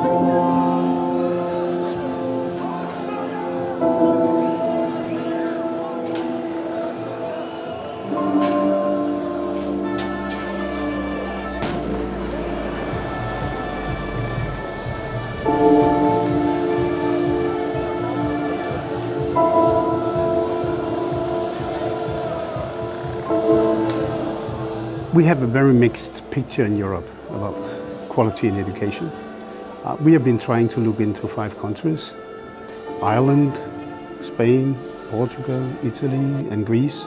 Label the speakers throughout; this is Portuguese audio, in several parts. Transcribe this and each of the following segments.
Speaker 1: We have a very mixed picture in Europe about quality in education. We have been trying to look into 5 countries: Ireland, Spain, Portugal, Italy and Greece.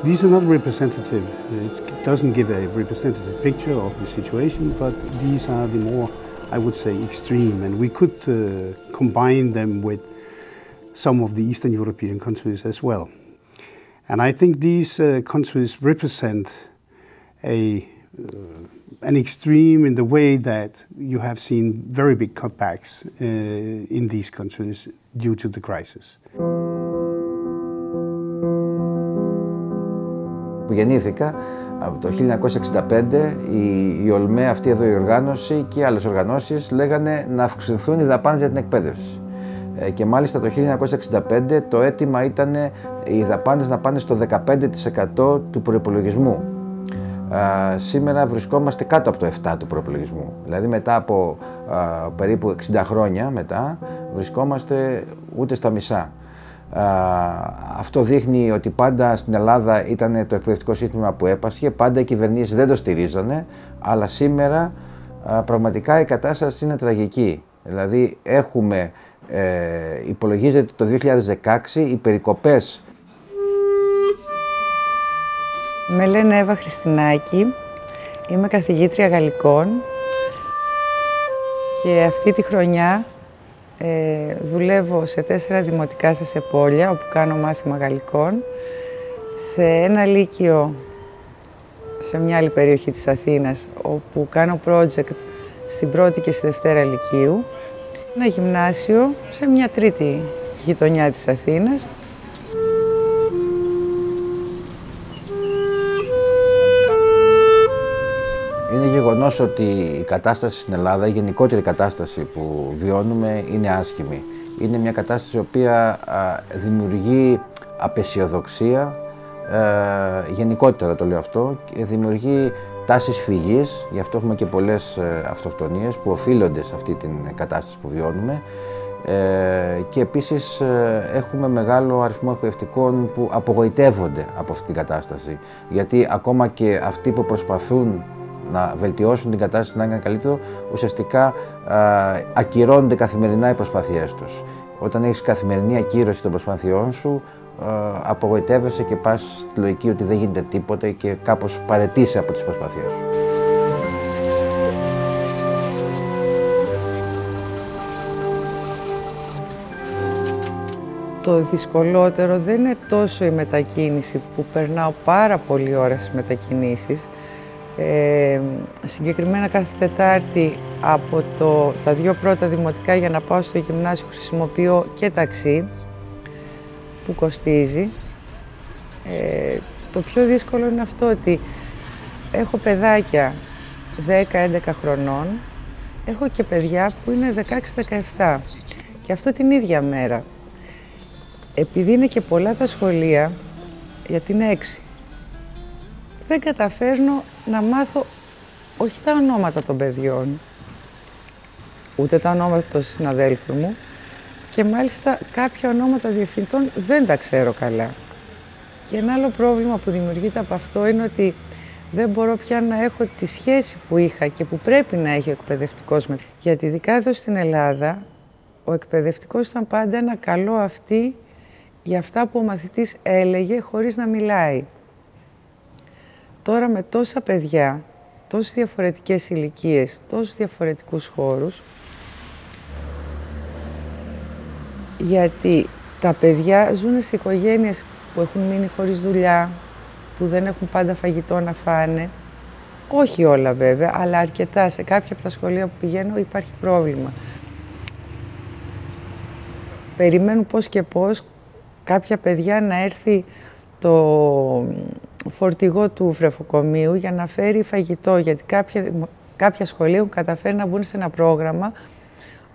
Speaker 1: These are not representative. It doesn't give a representative picture of the situation, but these are the more, I would say, extreme, and we could combine them with some of the Eastern European countries as well. And I think these countries represent an extreme in the way that you have seen very big cutbacks in these countries due to the crisis.
Speaker 2: Που γεννήθηκα από το 1965, η ΟΛΜΕ, αυτή εδώ η οργάνωση και άλλες οργανώσεις λέγανε να αυξηθούν οι δαπάνες για την εκπαίδευση. Και μάλιστα το 1965 το αίτημα ήταν οι δαπάνες να πάνε στο 15% του προϋπολογισμού. Σήμερα βρισκόμαστε κάτω από το 7% του προϋπολογισμού. Δηλαδή μετά από περίπου 60 χρόνια μετά βρισκόμαστε ούτε στα μισά. Αυτό δείχνει ότι πάντα στην Ελλάδα ήταν το εκπαιδευτικό σύστημα που έπασχε, πάντα οι κυβερνήσεις δεν το στηρίζανε, αλλά σήμερα πραγματικά η κατάσταση είναι τραγική. Δηλαδή υπολογίζεται το 2016 οι περικοπές.
Speaker 3: Με λένε Εύα Χριστινάκη, είμαι καθηγήτρια γαλλικών και αυτή τη χρονιά δουλεύω σε 4 δημοτικά σε Σεπόλια, όπου κάνω μάθημα γαλλικών, σε ένα λύκειο σε μια άλλη περιοχή της Αθήνας, όπου κάνω project στην πρώτη και στη δευτέρα λυκείου, ένα γυμνάσιο σε μια τρίτη γειτονιά της Αθήνας.
Speaker 2: Είναι γεγονός ότι η κατάσταση στην Ελλάδα, η γενικότερη κατάσταση που βιώνουμε είναι άσχημη. Είναι μια κατάσταση η οποία δημιουργεί απεσιοδοξία, γενικότερα το λέω αυτό, και δημιουργεί τάσεις φυγής, γι' αυτό έχουμε και πολλές αυτοκτονίες που οφείλονται σε αυτή την κατάσταση που βιώνουμε. Και επίσης έχουμε μεγάλο αριθμό εκπαιδευτικών που απογοητεύονται από αυτή την κατάσταση, γιατί ακόμα και αυτοί που προσπαθούν να βελτιώσουν την κατάσταση, να είναι καλύτερο, ουσιαστικά ακυρώνονται καθημερινά οι προσπάθειές τους. Όταν έχεις καθημερινή ακύρωση των προσπάθειών σου, απογοητεύεσαι και πας στη λογική ότι δεν γίνεται τίποτα και κάπως παραιτείσαι από τις προσπάθειές σου.
Speaker 3: Το δυσκολότερο δεν είναι τόσο η μετακίνηση, που περνάω πάρα πολλή ώρα στις μετακινήσεις. Συγκεκριμένα κάθε Τετάρτη από τα 2 πρώτα δημοτικά για να πάω στο γυμνάσιο χρησιμοποιώ και ταξί που κοστίζει. Το πιο δύσκολο είναι αυτό ότι έχω παιδάκια 10-11 χρονών, έχω και παιδιά που είναι 16-17 και αυτό την ίδια μέρα. Επειδή είναι και πολλά τα σχολεία, γιατί είναι 6, δεν καταφέρνω να μάθω όχι τα ονόματα των παιδιών, ούτε τα ονόματα των συναδέλφων μου και μάλιστα κάποια ονόματα διευθυντών δεν τα ξέρω καλά. Και ένα άλλο πρόβλημα που δημιουργείται από αυτό είναι ότι δεν μπορώ πια να έχω τη σχέση που είχα και που πρέπει να έχει ο εκπαιδευτικός με. Γιατί ειδικά εδώ στην Ελλάδα, ο εκπαιδευτικός ήταν πάντα ένα καλό αυτή για αυτά που ο μαθητής έλεγε χωρίς να μιλάει. Τώρα με τόσα παιδιά, τόσες διαφορετικές ηλικίες, τόσους διαφορετικούς χώρους, γιατί τα παιδιά ζουν σε οικογένειες που έχουν μείνει χωρίς δουλειά, που δεν έχουν πάντα φαγητό να φάνε. Όχι όλα βέβαια, αλλά αρκετά. Σε κάποια από τα σχολεία που πηγαίνω υπάρχει πρόβλημα. Περιμένουν πώς και πώς κάποια παιδιά να έρθει το φορτηγό του βρεφοκομείου για να φέρει φαγητό, γιατί κάποια σχολεία έχουν καταφέρει να μπουν σε ένα πρόγραμμα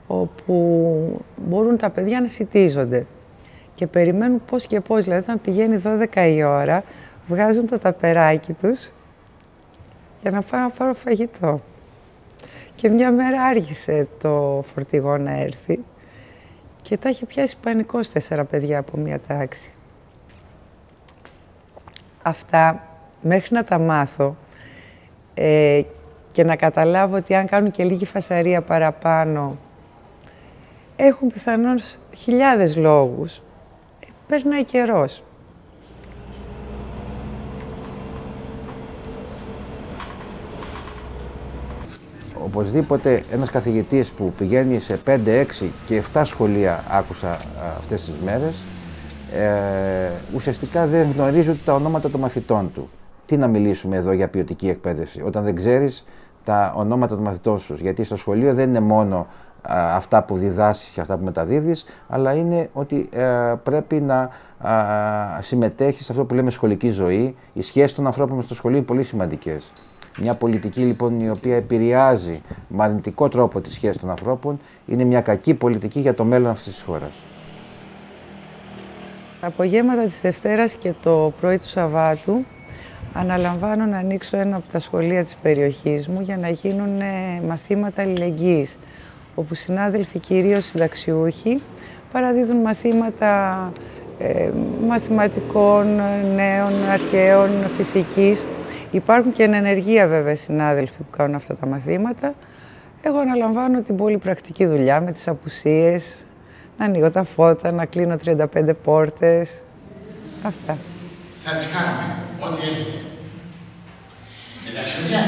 Speaker 3: όπου μπορούν τα παιδιά να σιτίζονται και περιμένουν πώς και πώς. Δηλαδή, όταν πηγαίνει 12 η ώρα, βγάζουν το ταπεράκι τους για να πάνε να πάρουν φαγητό. Και μια μέρα άργησε το φορτηγό να έρθει και τα είχε πιάσει πανικός 4 παιδιά από μια τάξη. Αυτά, μέχρι να τα μάθω και να καταλάβω ότι αν κάνουν και λίγη φασαρία παραπάνω, έχουν πιθανώς χιλιάδες λόγους. Περνάει καιρός.
Speaker 2: Οπωσδήποτε ένας καθηγητής που πηγαίνει σε 5, 6 και 7 σχολεία, άκουσα αυτές τις μέρες, ουσιαστικά δεν γνωρίζει ούτε τα ονόματα των μαθητών του. Τι να μιλήσουμε εδώ για ποιοτική εκπαίδευση, όταν δεν ξέρεις τα ονόματα των μαθητών σου. Γιατί στο σχολείο δεν είναι μόνο αυτά που διδάσεις και αυτά που μεταδίδεις, αλλά είναι ότι πρέπει να συμμετέχεις σε αυτό που λέμε σχολική ζωή. Οι σχέσεις των ανθρώπων στο σχολείο είναι πολύ σημαντικές. Μια πολιτική λοιπόν η οποία επηρεάζει με αρνητικό τρόπο τις σχέσεις των ανθρώπων είναι μια κακή πολιτική για το μέλλον αυτής της χώρας.
Speaker 3: Τα απογεύματα της Δευτέρας και το πρωί του Σαββάτου αναλαμβάνω να ανοίξω ένα από τα σχολεία της περιοχής μου για να γίνουν μαθήματα αλληλεγγύης, όπου συνάδελφοι, κυρίως συνταξιούχοι, παραδίδουν μαθήματα μαθηματικών, νέων, αρχαίων, φυσικής. Υπάρχουν και εν ενεργεία βέβαια συνάδελφοι που κάνουν αυτά τα μαθήματα. Εγώ αναλαμβάνω την πολύ πρακτική δουλειά με τις απουσίες, να ανοίγω τα φώτα, να κλείνω 35 πόρτες, αυτά.
Speaker 4: Θα τις κάνουμε, ό,τι έγινε. Εντάξει, παιδιά.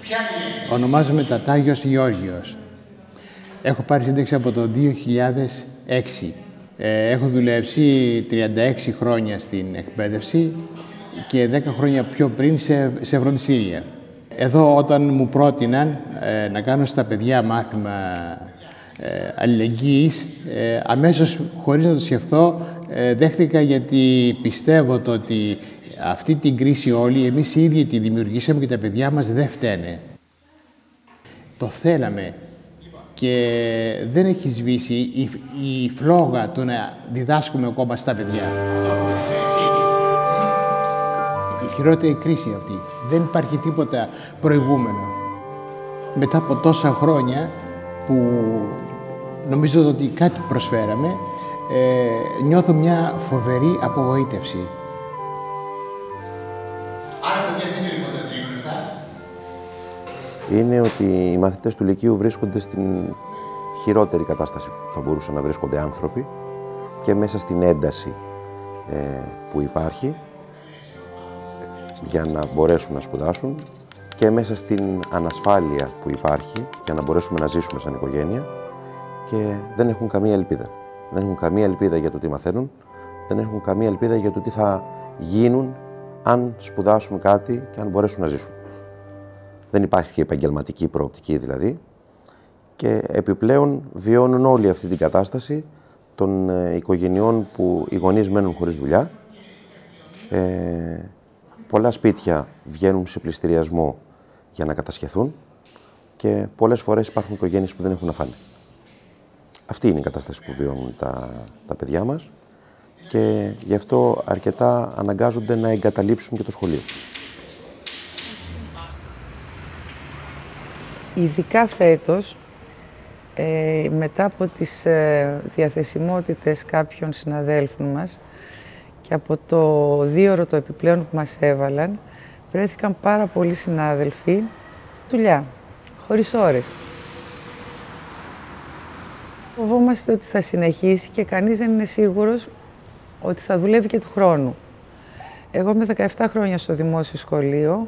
Speaker 4: Ποια είναι?
Speaker 5: Ονομάζομαι Τατάγιος Γεώργιος. Έχω πάρει σύνταξη από το 2006. Έχω δουλέψει 36 χρόνια στην εκπαίδευση και 10 χρόνια πιο πριν σε φροντιστήρια. Εδώ όταν μου πρότειναν να κάνω στα παιδιά μάθημα αλληλεγγύης, αμέσως χωρίς να το σκεφτώ δέχτηκα, γιατί πιστεύω το ότι αυτή την κρίση όλοι εμείς οι ίδιοι τη δημιουργήσαμε και τα παιδιά μας δεν φταίνε. Το θέλαμε και δεν έχει σβήσει η φλόγα του να διδάσκουμε ακόμα στα παιδιά. Η χειρότερη κρίση αυτή. Δεν υπάρχει τίποτα προηγούμενο. Μετά από τόσα χρόνια που νομίζω ότι κάτι προσφέραμε, νιώθω μια φοβερή απογοήτευση.
Speaker 4: Άρα, παιδιά, δεν είναι λιγότερα τρίγωνα αυτά.
Speaker 6: Είναι ότι οι μαθητές του Λυκείου βρίσκονται στην χειρότερη κατάσταση που θα μπορούσαν να βρίσκονται άνθρωποι και μέσα στην ένταση που υπάρχει για να μπορέσουν να σπουδάσουν και μέσα στην ανασφάλεια που υπάρχει για να μπορέσουμε να ζήσουμε σαν οικογένεια και δεν έχουν καμία ελπίδα. Δεν έχουν καμία ελπίδα για το τι μαθαίνουν, δεν έχουν καμία ελπίδα για το τι θα γίνουν αν σπουδάσουν κάτι και αν μπορέσουν να ζήσουν. Δεν υπάρχει επαγγελματική προοπτική δηλαδή και επιπλέον βιώνουν όλη αυτή την κατάσταση των οικογενειών που οι γονείς μένουν χωρίς δουλειά. Πολλά σπίτια βγαίνουν σε πληστηριασμό για να κατασχεθούν και πολλές φορές υπάρχουν οικογένειες που δεν έχουν να φάνε. Αυτή είναι η κατάσταση που βιώνουν τα παιδιά μας και γι' αυτό αρκετά αναγκάζονται να εγκαταλείψουν και το σχολείο.
Speaker 3: Ειδικά φέτος, μετά από τις διαθεσιμότητες κάποιων συναδέλφων μας και από το 2ωρο το επιπλέον που μας έβαλαν, βρέθηκαν πάρα πολλοί συνάδελφοι δουλειά, χωρίς ώρες. Φοβόμαστε ότι θα συνεχίσει και κανείς δεν είναι σίγουρος ότι θα δουλεύει και του χρόνου. Εγώ με 17 χρόνια στο δημόσιο σχολείο,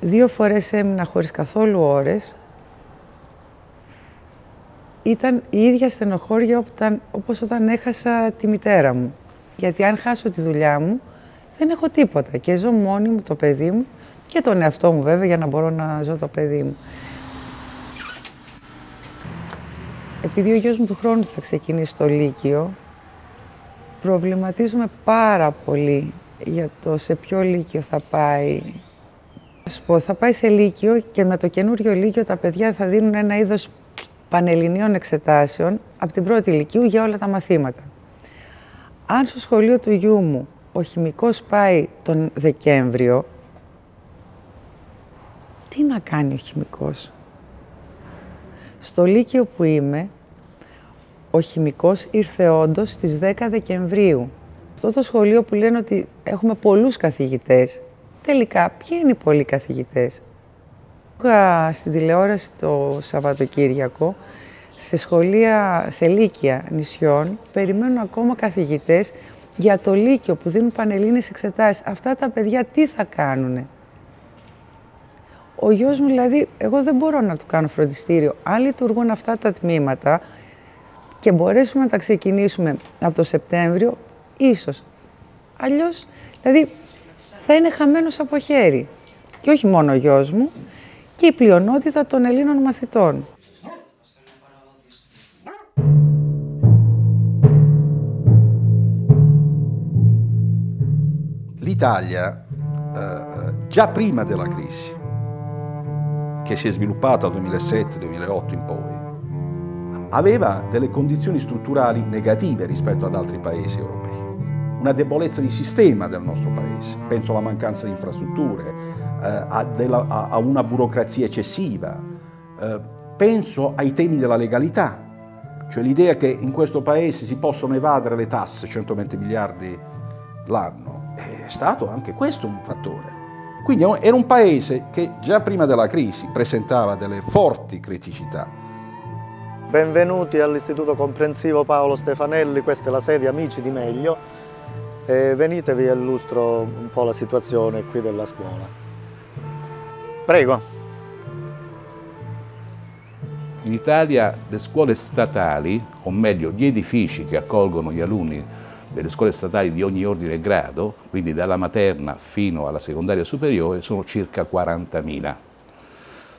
Speaker 3: 2 φορές έμεινα χωρίς καθόλου ώρες. Ήταν η ίδια στενοχώρια όπως όταν έχασα τη μητέρα μου. Γιατί αν χάσω τη δουλειά μου, δεν έχω τίποτα και ζω μόνη μου, το παιδί μου και τον εαυτό μου βέβαια για να μπορώ να ζω το παιδί μου. Επειδή ο γιος μου του χρόνου θα ξεκινήσει το Λύκειο, προβληματίζουμε πάρα πολύ για το σε ποιο Λύκειο θα πάει, Θα σου πω, θα πάει σε Λύκειο και με το καινούριο Λύκειο τα παιδιά θα δίνουν ένα είδος πανελληνίων εξετάσεων από την πρώτη Λυκείου για όλα τα μαθήματα. Αν στο σχολείο του γιού μου ο χημικός πάει τον Δεκέμβριο, τι να κάνει ο χημικός? Στο Λύκειο που είμαι, ο χημικός ήρθε όντως στις 10 Δεκεμβρίου. Αυτό το σχολείο που λένε ότι έχουμε πολλούς καθηγητές, τελικά ποιοι είναι οι πολλοί καθηγητές? Στην τηλεόραση το Σαββατοκύριακο, σε σχολεία, σε λύκεια νησιών, περιμένουν ακόμα καθηγητές για το Λύκειο που δίνουν πανελλήνιες εξετάσεις. Αυτά τα παιδιά τι θα κάνουνε? Ο γιος μου, δηλαδή, εγώ δεν μπορώ να του κάνω φροντιστήριο. Αν λειτουργούν αυτά τα τμήματα και μπορέσουμε να τα ξεκινήσουμε από το Σεπτέμβριο, ίσως. Αλλιώς, δηλαδή, θα είναι χαμένος από χέρι. Και όχι μόνο ο γιος μου, και η πλειονότητα των Ελλήνων μαθητών.
Speaker 7: L'Italia, già prima della crisi, che si è sviluppata dal 2007-2008 in poi, aveva delle condizioni strutturali negative rispetto ad altri paesi europei. Una debolezza di sistema del nostro paese, penso alla mancanza di infrastrutture, a una burocrazia eccessiva, penso ai temi della legalità, cioè l'idea che in questo paese si possono evadere le tasse, 120 miliardi l'anno, è stato anche questo un fattore. Quindi era un paese che già prima della crisi presentava delle forti criticità.
Speaker 8: Benvenuti all'Istituto Comprensivo Paolo Stefanelli, questa è la sede Amici di Meglio. Venite, vi illustro un po' la situazione qui della scuola. Prego.
Speaker 9: In Italia le scuole statali, o meglio gli edifici che accolgono gli alunni delle scuole statali di ogni ordine e grado, quindi dalla materna fino alla secondaria superiore, sono circa 40.000.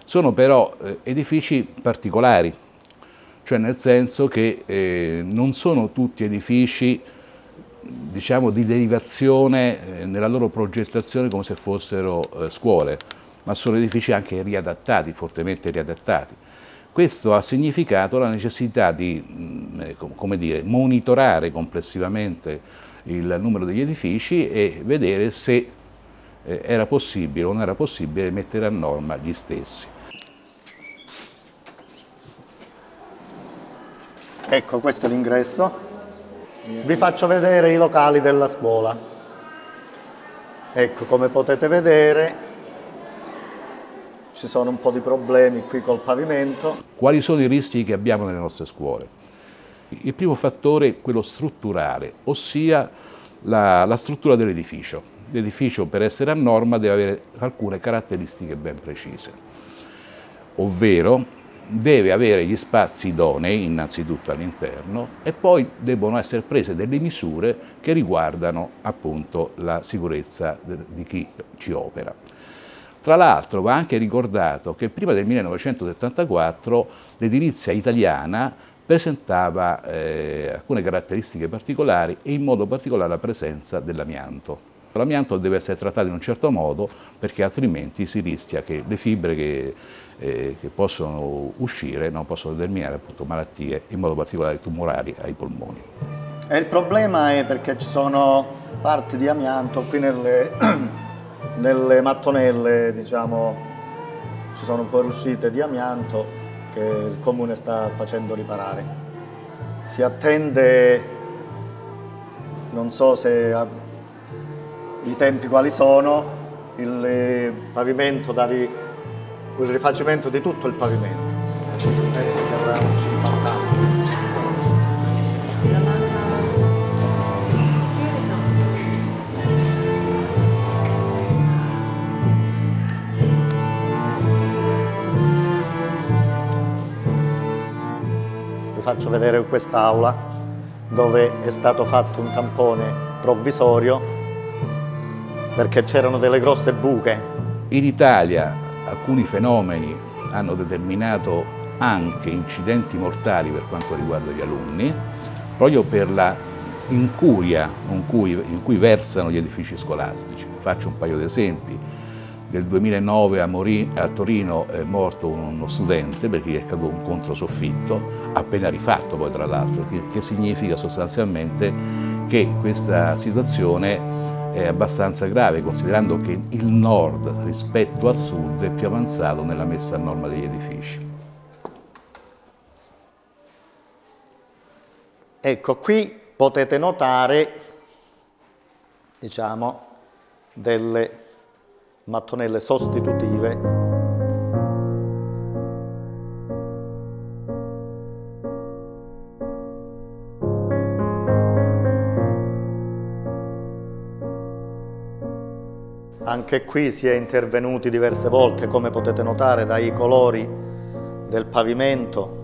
Speaker 9: Sono però edifici particolari, cioè nel senso che non sono tutti edifici, diciamo, di derivazione nella loro progettazione come se fossero scuole, ma sono edifici anche riadattati, fortemente riadattati. Questo ha significato la necessità di, come dire, monitorare complessivamente il numero degli edifici e vedere se era possibile o non era possibile mettere a norma gli stessi.
Speaker 8: Ecco, questo è l'ingresso. Vi faccio vedere i locali della scuola. Ecco, come potete vedere, ci sono un po' di problemi qui col pavimento.
Speaker 9: Quali sono i rischi che abbiamo nelle nostre scuole? Il primo fattore è quello strutturale, ossia la struttura dell'edificio. L'edificio, per essere a norma, deve avere alcune caratteristiche ben precise, ovvero deve avere gli spazi idonei innanzitutto all'interno e poi debbono essere prese delle misure che riguardano appunto la sicurezza di chi ci opera. Tra l'altro va anche ricordato che prima del 1974 l'edilizia italiana presentava alcune caratteristiche particolari e in modo particolare la presenza dell'amianto. L'amianto deve essere trattato in un certo modo perché altrimenti si rischia che le fibre che possono uscire non possono determinare appunto malattie, in modo particolare tumorali ai polmoni.
Speaker 8: E il problema è perché ci sono parti di amianto qui nelle mattonelle, diciamo, ci sono fuoriuscite di amianto che il Comune sta facendo riparare. Si attende, non so se i tempi quali sono, il pavimento, il rifacimento di tutto il pavimento. Vi faccio vedere quest'aula dove è stato fatto un tampone provvisorio perché c'erano delle grosse buche.
Speaker 9: In Italia alcuni fenomeni hanno determinato anche incidenti mortali per quanto riguarda gli alunni, proprio per la incuria in cui versano gli edifici scolastici. Faccio un paio di esempi. Nel 2009 a Torino è morto uno studente perché gli è caduto un controsoffitto, appena rifatto poi tra l'altro, che significa sostanzialmente che questa situazione è abbastanza grave, considerando che il nord rispetto al sud è più avanzato nella messa a norma degli edifici.
Speaker 8: Ecco, qui potete notare, diciamo, delle mattonelle sostitutive . Anche qui si è intervenuti diverse volte, come potete notare dai colori del pavimento.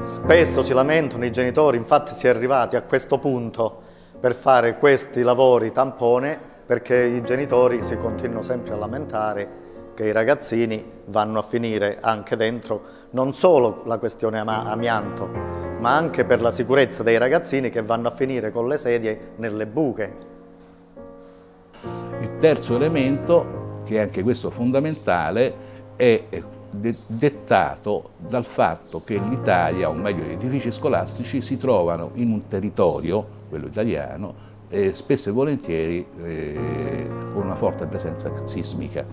Speaker 8: Spesso si lamentano i genitori, infatti si è arrivati a questo punto per fare questi lavori tampone, perché i genitori si continuano sempre a lamentare che i ragazzini vanno a finire anche dentro, non solo la questione amianto, ma anche per la sicurezza dei ragazzini che vanno a finire con le sedie nelle buche.
Speaker 9: Il terzo elemento, che è anche questo fondamentale, è dettato dal fatto che l'Italia, o meglio gli edifici scolastici, si trovano in un territorio, quello italiano, spesso e volentieri con una forte presenza sismica,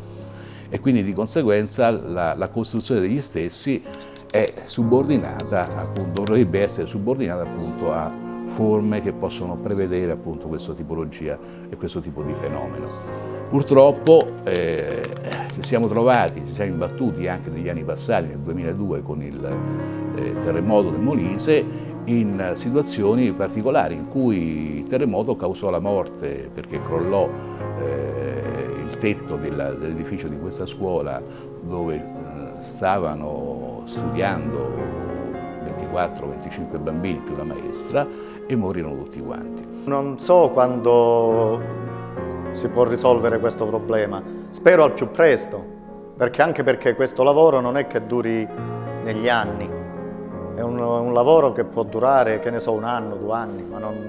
Speaker 9: e quindi di conseguenza la costruzione degli stessi è subordinata, appunto, dovrebbe essere subordinata appunto a forme che possono prevedere appunto questa tipologia e questo tipo di fenomeno. Purtroppo ci siamo imbattuti anche negli anni passati, nel 2002 con il terremoto del Molise, in situazioni particolari in cui il terremoto causò la morte perché crollò il tetto dell'edificio di questa scuola dove stavano studiando 24-25 bambini più la maestra, e morirono tutti quanti.
Speaker 8: Non so quando si può risolvere questo problema, spero al più presto, anche perché questo lavoro non è che duri negli anni, è un lavoro che può durare, che ne so, 1 anno, 2 anni, ma non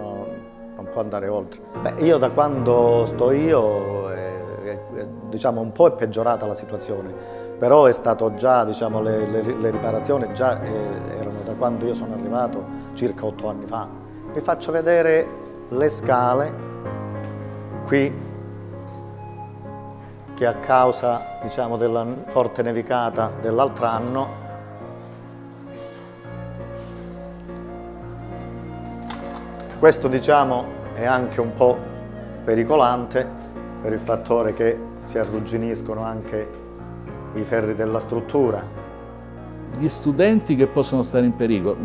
Speaker 8: può andare oltre. Io da quando sto io, diciamo, un po' è peggiorata la situazione, però è stato già, diciamo, le riparazioni già erano da quando io sono arrivato, circa 8 anni fa. Vi faccio vedere le scale qui, che a causa, diciamo, della forte nevicata dell'altro anno questo, diciamo, è anche un po' pericolante per il fattore che si arrugginiscono anche i ferri della struttura.
Speaker 9: Gli studenti che possono stare in pericolo?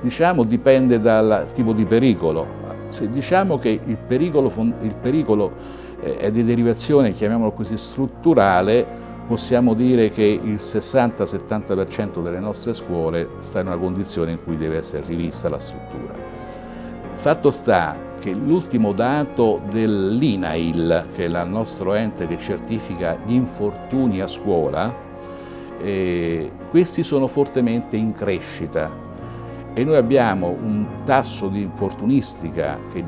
Speaker 9: Diciamo dipende dal tipo di pericolo. Se diciamo che il pericolo è di derivazione, chiamiamolo così, strutturale, possiamo dire che il 60-70% delle nostre scuole sta in una condizione in cui deve essere rivista la struttura. Fatto sta che l'ultimo dato dell'INAIL, che è il nostro ente che certifica gli infortuni a scuola, questi sono fortemente in crescita e noi abbiamo un tasso di infortunistica che,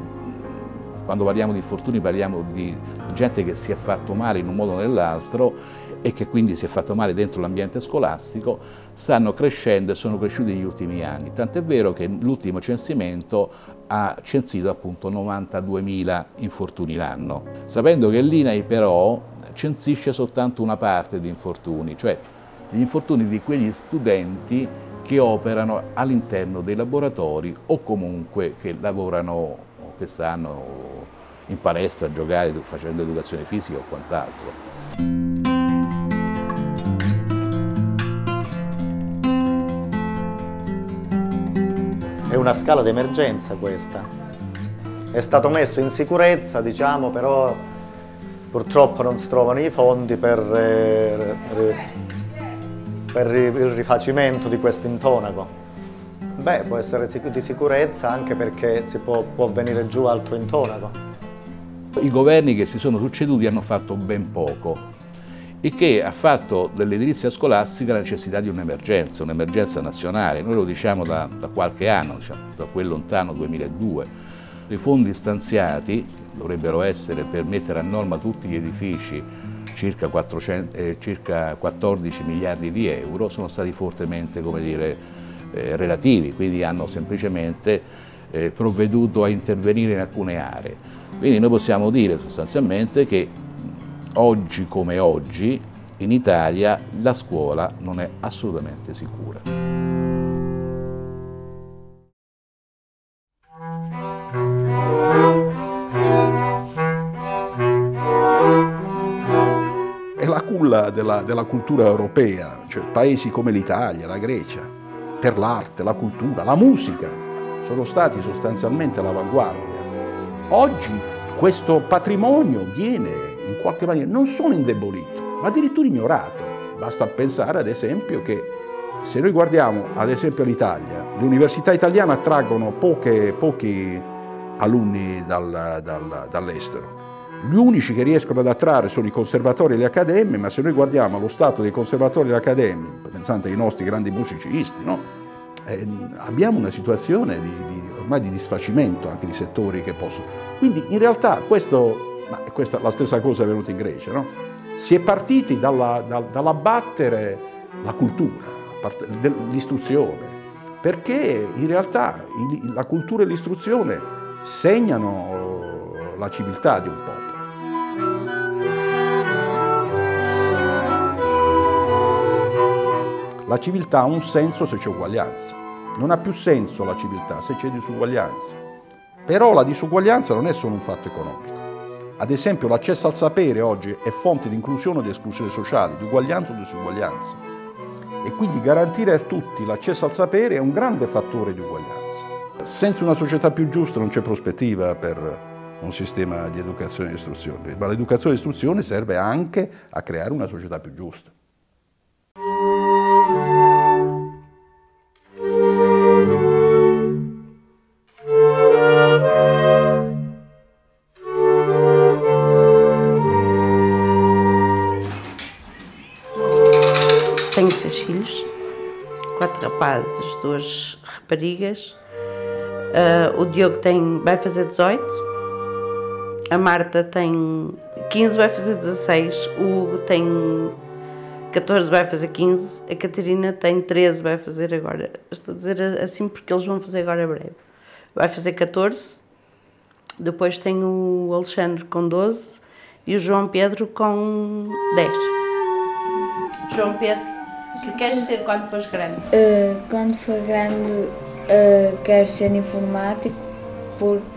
Speaker 9: quando parliamo di infortuni, parliamo di gente che si è fatto male in un modo o nell'altro e che quindi si è fatto male dentro l'ambiente scolastico, stanno crescendo e sono cresciuti negli ultimi anni. Tant'è vero che l'ultimo censimento ha censito appunto 92.000 infortuni l'anno, sapendo che l'INAIL però censisce soltanto una parte di infortuni, cioè gli infortuni di quegli studenti che operano all'interno dei laboratori o comunque che lavorano, che stanno in palestra a giocare facendo educazione fisica o quant'altro.
Speaker 8: È una scala d'emergenza questa. È stato messo in sicurezza, diciamo, però purtroppo non si trovano i fondi per il rifacimento di questo intonaco. Può essere di sicurezza anche perché può venire giù altro intonaco.
Speaker 9: I governi che si sono succeduti hanno fatto ben poco e che ha fatto dell'edilizia scolastica la necessità di un'emergenza nazionale. Noi lo diciamo da qualche anno, diciamo, da quel lontano 2002. I fondi stanziati dovrebbero essere per mettere a norma tutti gli edifici, circa 14 miliardi di euro, sono stati fortemente, come dire, relativi, quindi hanno semplicemente provveduto a intervenire in alcune aree. Quindi noi possiamo dire sostanzialmente che oggi come oggi in Italia la scuola non è assolutamente sicura.
Speaker 7: È la culla della cultura europea, cioè paesi come l'Italia, la Grecia, per l'arte, la cultura, la musica, sono stati sostanzialmente all'avanguardia. Oggi questo patrimonio viene in qualche maniera non solo indebolito, ma addirittura ignorato. Basta pensare ad esempio che se noi guardiamo ad esempio l'Italia, le università italiane attraggono pochi alunni dall'estero. Gli unici che riescono ad attrarre sono i conservatori e le accademie, ma se noi guardiamo lo stato dei conservatori e delle accademie, pensate ai nostri grandi musicisti, no? Abbiamo una situazione ormai di disfacimento anche di settori che possono. Quindi in realtà la stessa cosa è avvenuta in Grecia, no? Si è partiti dall'abbattere la cultura, l'istruzione, perché in realtà la cultura e l'istruzione segnano la civiltà di un popolo. La civiltà ha un senso se c'è uguaglianza, non ha più senso la civiltà se c'è disuguaglianza. Però la disuguaglianza non è solo un fatto economico. Ad esempio l'accesso al sapere oggi è fonte di inclusione e di esclusione sociale, di uguaglianza o disuguaglianza. E quindi garantire a tutti l'accesso al sapere è un grande fattore di uguaglianza. Senza una società più giusta non c'è prospettiva per un sistema di educazione e istruzione, ma l'educazione e l'istruzione serve anche a creare una società più giusta.
Speaker 10: Tenho 6 filhos, 4 rapazes, 2 raparigas. O Diogo vai fazer 18, a Marta tem 15, vai fazer 16, o Hugo tem 14, vai fazer 15, a Catarina tem 13, vai fazer agora, estou a dizer assim porque eles vão fazer agora breve, vai fazer 14, depois tem o Alexandre com 12 e o João Pedro com 10. João Pedro, o que queres ser quando fores grande?
Speaker 11: Quando for grande quero ser informático porque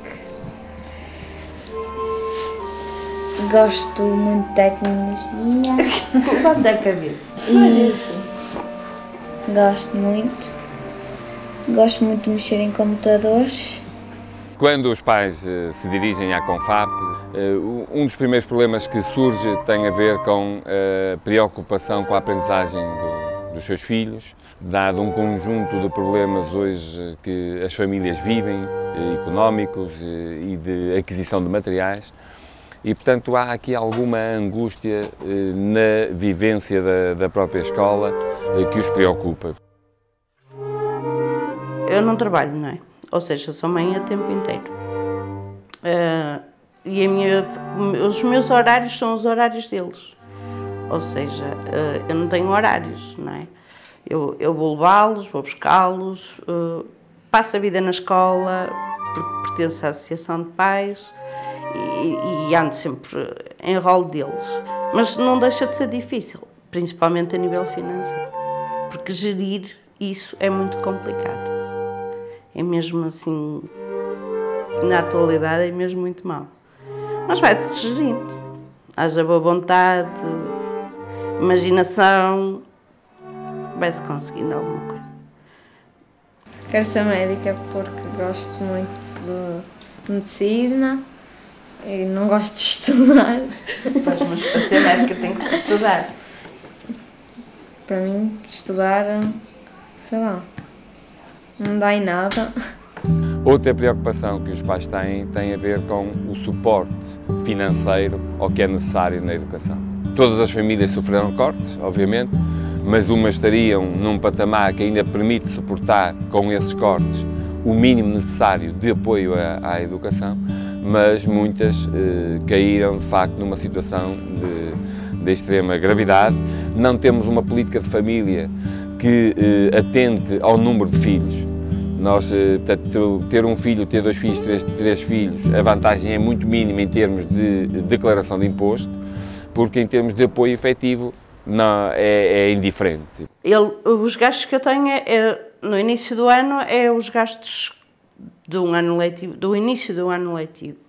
Speaker 11: gosto muito de tecnologia.
Speaker 10: Levanta a cabeça.
Speaker 11: E gosto muito de mexer em computadores.
Speaker 12: Quando os pais se dirigem à Confap, um dos primeiros problemas que surge tem a ver com a preocupação com a aprendizagem dos seus filhos, dado um conjunto de problemas hoje que as famílias vivem, económicos e de aquisição de materiais. E, portanto, há aqui alguma angústia na vivência da própria escola que os preocupa.
Speaker 10: Eu não trabalho, não é? Ou seja, sou mãe a tempo inteiro. E os meus horários são os horários deles. Ou seja, eu não tenho horários, não é? Eu vou levá-los, vou buscá-los, passo a vida na escola, porque pertenço à Associação de Pais, e ando sempre em rolo deles. Mas não deixa de ser difícil, principalmente a nível financeiro, porque gerir isso é muito complicado. É mesmo assim, na atualidade é mesmo muito mau. Mas vai-se gerindo, haja boa vontade, imaginação, vai-se conseguindo alguma coisa.
Speaker 11: Quero ser médica porque gosto muito de medicina e não gosto de estudar.
Speaker 10: Pois, mas para ser médica tem que se estudar.
Speaker 11: Para mim, estudar, sei lá, não dá em nada.
Speaker 12: Outra preocupação que os pais têm tem a ver com o suporte financeiro ao que é necessário na educação. Todas as famílias sofreram cortes, obviamente, mas umas estariam num patamar que ainda permite suportar com esses cortes o mínimo necessário de apoio à educação, mas muitas caíram de facto numa situação de extrema gravidade. Não temos uma política de família que atente ao número de filhos. Nós, portanto, ter um filho, ter 2 filhos, três filhos, a vantagem é muito mínima em termos de declaração de imposto, porque em termos de apoio efetivo não, é indiferente.
Speaker 10: Os gastos que eu tenho no início do ano é os gastos do início do ano letivo.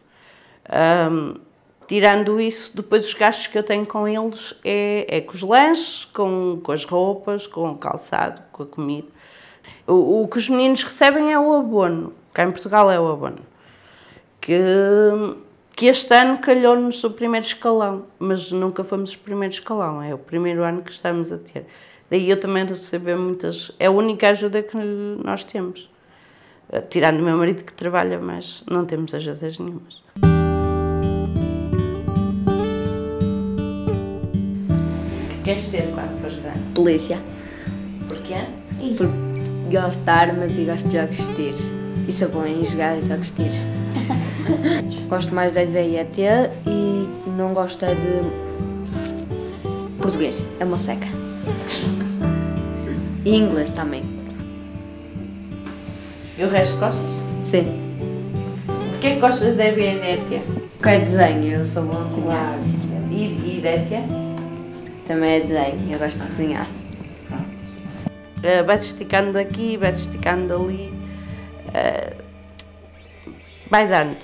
Speaker 10: Tirando isso, depois os gastos que eu tenho com eles é com os lanches, com as roupas, com o calçado, com a comida. O que os meninos recebem é o abono, cá em Portugal é o abono, que este ano calhou-nos o primeiro escalão, mas nunca fomos o primeiro escalão, é o primeiro ano que estamos a ter. Daí eu também receber muitas, é a única ajuda que nós temos. Tirando o meu marido que trabalha, mas não temos ajudas nenhumas. O que queres ser quando fores grande?
Speaker 11: Polícia.
Speaker 10: Porquê?
Speaker 11: Porque gosto de armas e gosto de jogos de tiros. E sou bom em jogar jogos de tiros. Gosto mais de EV e ET e não gosto é de português, é uma seca. E inglês também.
Speaker 10: E o resto gostas?
Speaker 11: Sim.
Speaker 10: Porquê é que gostas de EV e de ET?
Speaker 11: Porque é desenho, eu sou bom a desenhar.
Speaker 10: Claro. E de ET?
Speaker 11: Também é desenho, eu gosto de desenhar.
Speaker 10: Vai-se esticando daqui, vai-se esticando dali, vai dando.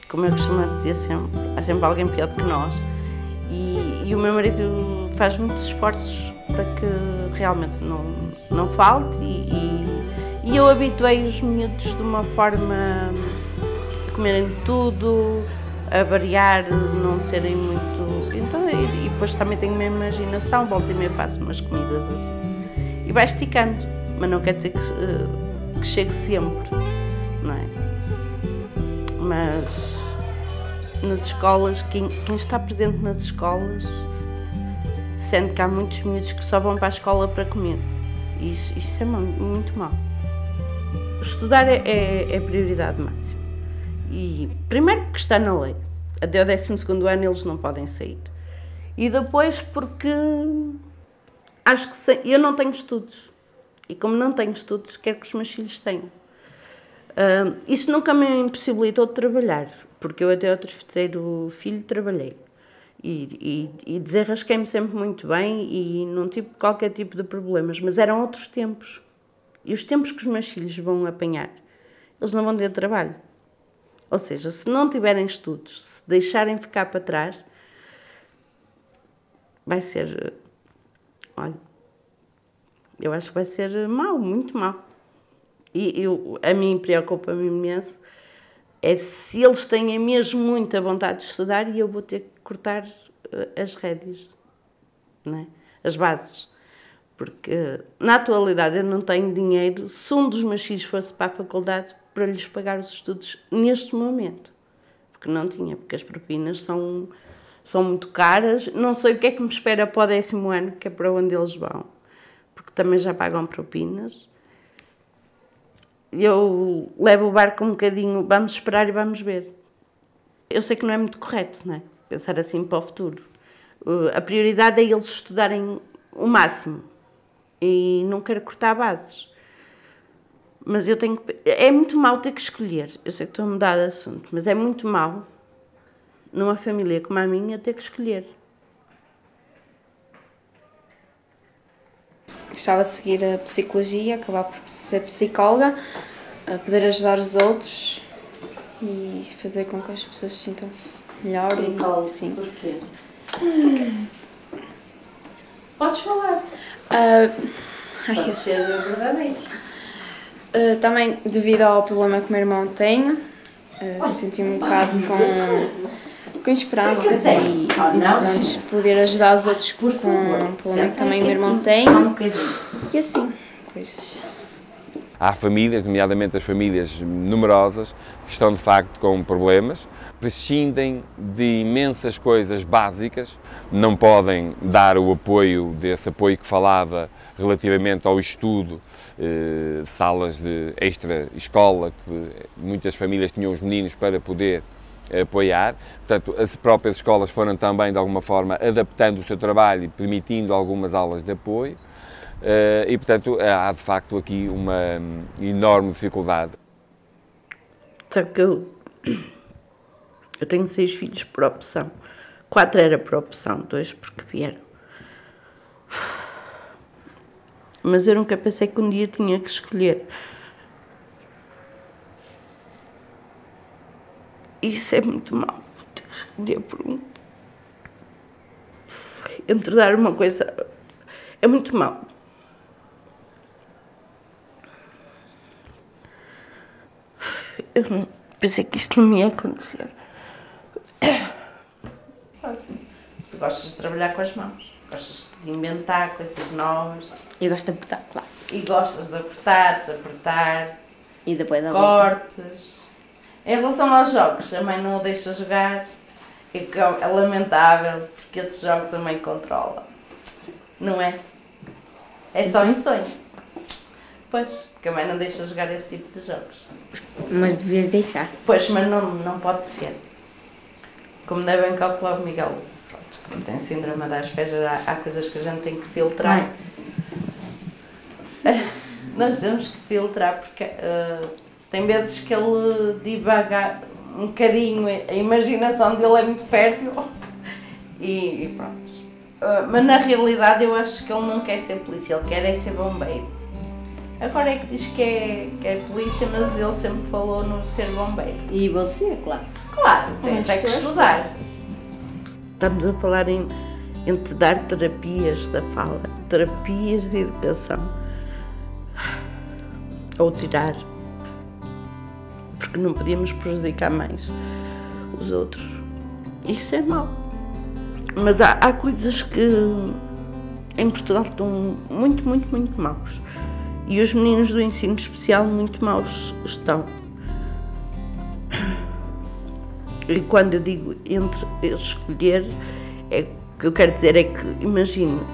Speaker 10: Como eu costumo dizer sempre, há sempre alguém pior do que nós. E o meu marido faz muitos esforços para que realmente não falte e eu habituei os miúdos de uma forma a comerem tudo, a variar, não serem muito... Então, e depois também tenho uma imaginação, volta e meia faço umas comidas assim. E vai esticando, mas não quer dizer que chegue sempre, não é? Mas nas escolas, quem está presente nas escolas sente que há muitos miúdos que só vão para a escola para comer. Isso é muito mau. Estudar é a prioridade máxima. E primeiro porque está na lei. Até o 12º ano eles não podem sair. E depois porque acho que eu não tenho estudos. E como não tenho estudos, quero que os meus filhos tenham. Isso nunca me impossibilitou de trabalhar, porque eu até ao 3º filho trabalhei. E desenrasquei-me sempre muito bem e não tive qualquer tipo de problemas, mas eram outros tempos. E os tempos que os meus filhos vão apanhar, eles não vão ter trabalho. Ou seja, se não tiverem estudos, se deixarem ficar para trás, vai ser... Olha, eu acho que vai ser mau, muito mau. E a mim preocupa-me imenso é se eles têm mesmo muita vontade de estudar e eu vou ter que cortar as rédeas, não é? As bases. Porque na atualidade eu não tenho dinheiro, se um dos meus filhos fosse para a faculdade, para lhes pagar os estudos neste momento. Porque não tinha, porque as propinas são muito caras. Não sei o que é que me espera para o 10º ano, que é para onde eles vão. Porque também já pagam propinas. Eu levo o barco um bocadinho, vamos esperar e vamos ver. Eu sei que não é muito correto, não é? Pensar assim para o futuro. A prioridade é eles estudarem o máximo. E não quero cortar bases. Mas eu tenho que... É muito mau ter que escolher. Eu sei que estou a mudar de assunto, mas é muito mau, numa família como a minha, ter que escolher.
Speaker 11: Gostava de seguir a psicologia, acabar por ser psicóloga, a poder ajudar os outros e fazer com que as pessoas se sintam melhor.
Speaker 10: E
Speaker 11: sim.
Speaker 10: Porquê? Podes falar. Pode ser verdadeiro.
Speaker 11: Também devido ao problema que o meu irmão tem, senti-me um bocado com esperanças e antes poder ajudar os outros com o problema que também o meu irmão tem e assim, coisas.
Speaker 12: há famílias, nomeadamente as famílias numerosas, que estão de facto com problemas, prescindem de imensas coisas básicas, não podem dar o apoio, desse apoio que falava relativamente ao estudo, salas de extra-escola, que muitas famílias tinham os meninos para poder apoiar. Portanto, as próprias escolas foram também, de alguma forma, adaptando o seu trabalho e permitindo algumas aulas de apoio. E, portanto, há de facto aqui uma enorme dificuldade.
Speaker 10: Sabe que eu tenho 6 filhos por opção. 4 era por opção, 2 porque vieram. Mas eu nunca pensei que um dia tinha que escolher. Isso é muito mau, ter que escolher por um. Entre dar uma coisa... É muito mau. Eu não pensei que isto não me ia acontecer. Tu gostas de trabalhar com as mãos, gostas de inventar coisas novas.
Speaker 13: Eu gosto de apertar, claro.
Speaker 10: E gostas de apertar, desapertar.
Speaker 13: E depois da
Speaker 10: cortes. Em relação aos jogos, a mãe não o deixa jogar. É lamentável, porque esses jogos a mãe controla. Não é? É só em sonho. Pois, porque a mãe não deixa jogar esse tipo de jogos.
Speaker 13: Mas devias deixar.
Speaker 10: Pois, mas não pode ser. Como devem calcular o Miguel, pronto, como tem síndrome da Asperger, há coisas que a gente tem que filtrar. Nós temos que filtrar, porque tem vezes que ele divaga um bocadinho, a imaginação dele é muito fértil e pronto. Mas na realidade eu acho que ele não quer ser polícia, ele quer é ser bombeiro. Agora é que diz que é polícia, mas ele sempre falou no ser bombeiro.
Speaker 13: E você, claro.
Speaker 10: Claro, tens que estudar. Estamos a falar entre dar terapias da fala, terapias de educação, ou tirar, porque não podíamos prejudicar mais os outros. Isso é mau. Mas há coisas que em Portugal estão muito, muito, muito maus. E os meninos do ensino especial muito maus estão. E quando eu digo entre escolher, o que eu quero dizer é que, imagino,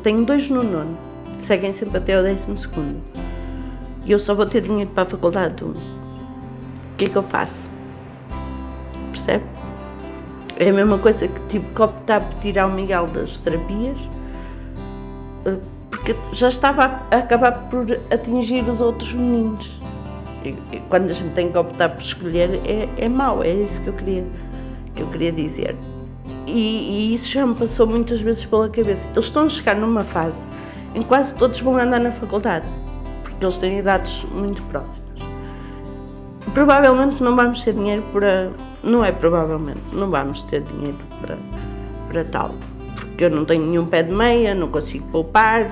Speaker 10: tenho 2 no 9º, seguem sempre até ao 12º. E eu só vou ter dinheiro para a faculdade de 1. O que é que eu faço? Percebe? É a mesma coisa que tive que optar por tirar o Miguel das terapias, porque já estava a acabar por atingir os outros meninos. E quando a gente tem que optar por escolher, é mau, é isso que eu queria dizer. E isso já me passou muitas vezes pela cabeça. Eles estão a chegar numa fase em que quase todos vão andar na faculdade, porque eles têm idades muito próximas. Provavelmente não vamos ter dinheiro para... Não é provavelmente, não vamos ter dinheiro para tal. Porque eu não tenho nenhum pé de meia, não consigo poupar.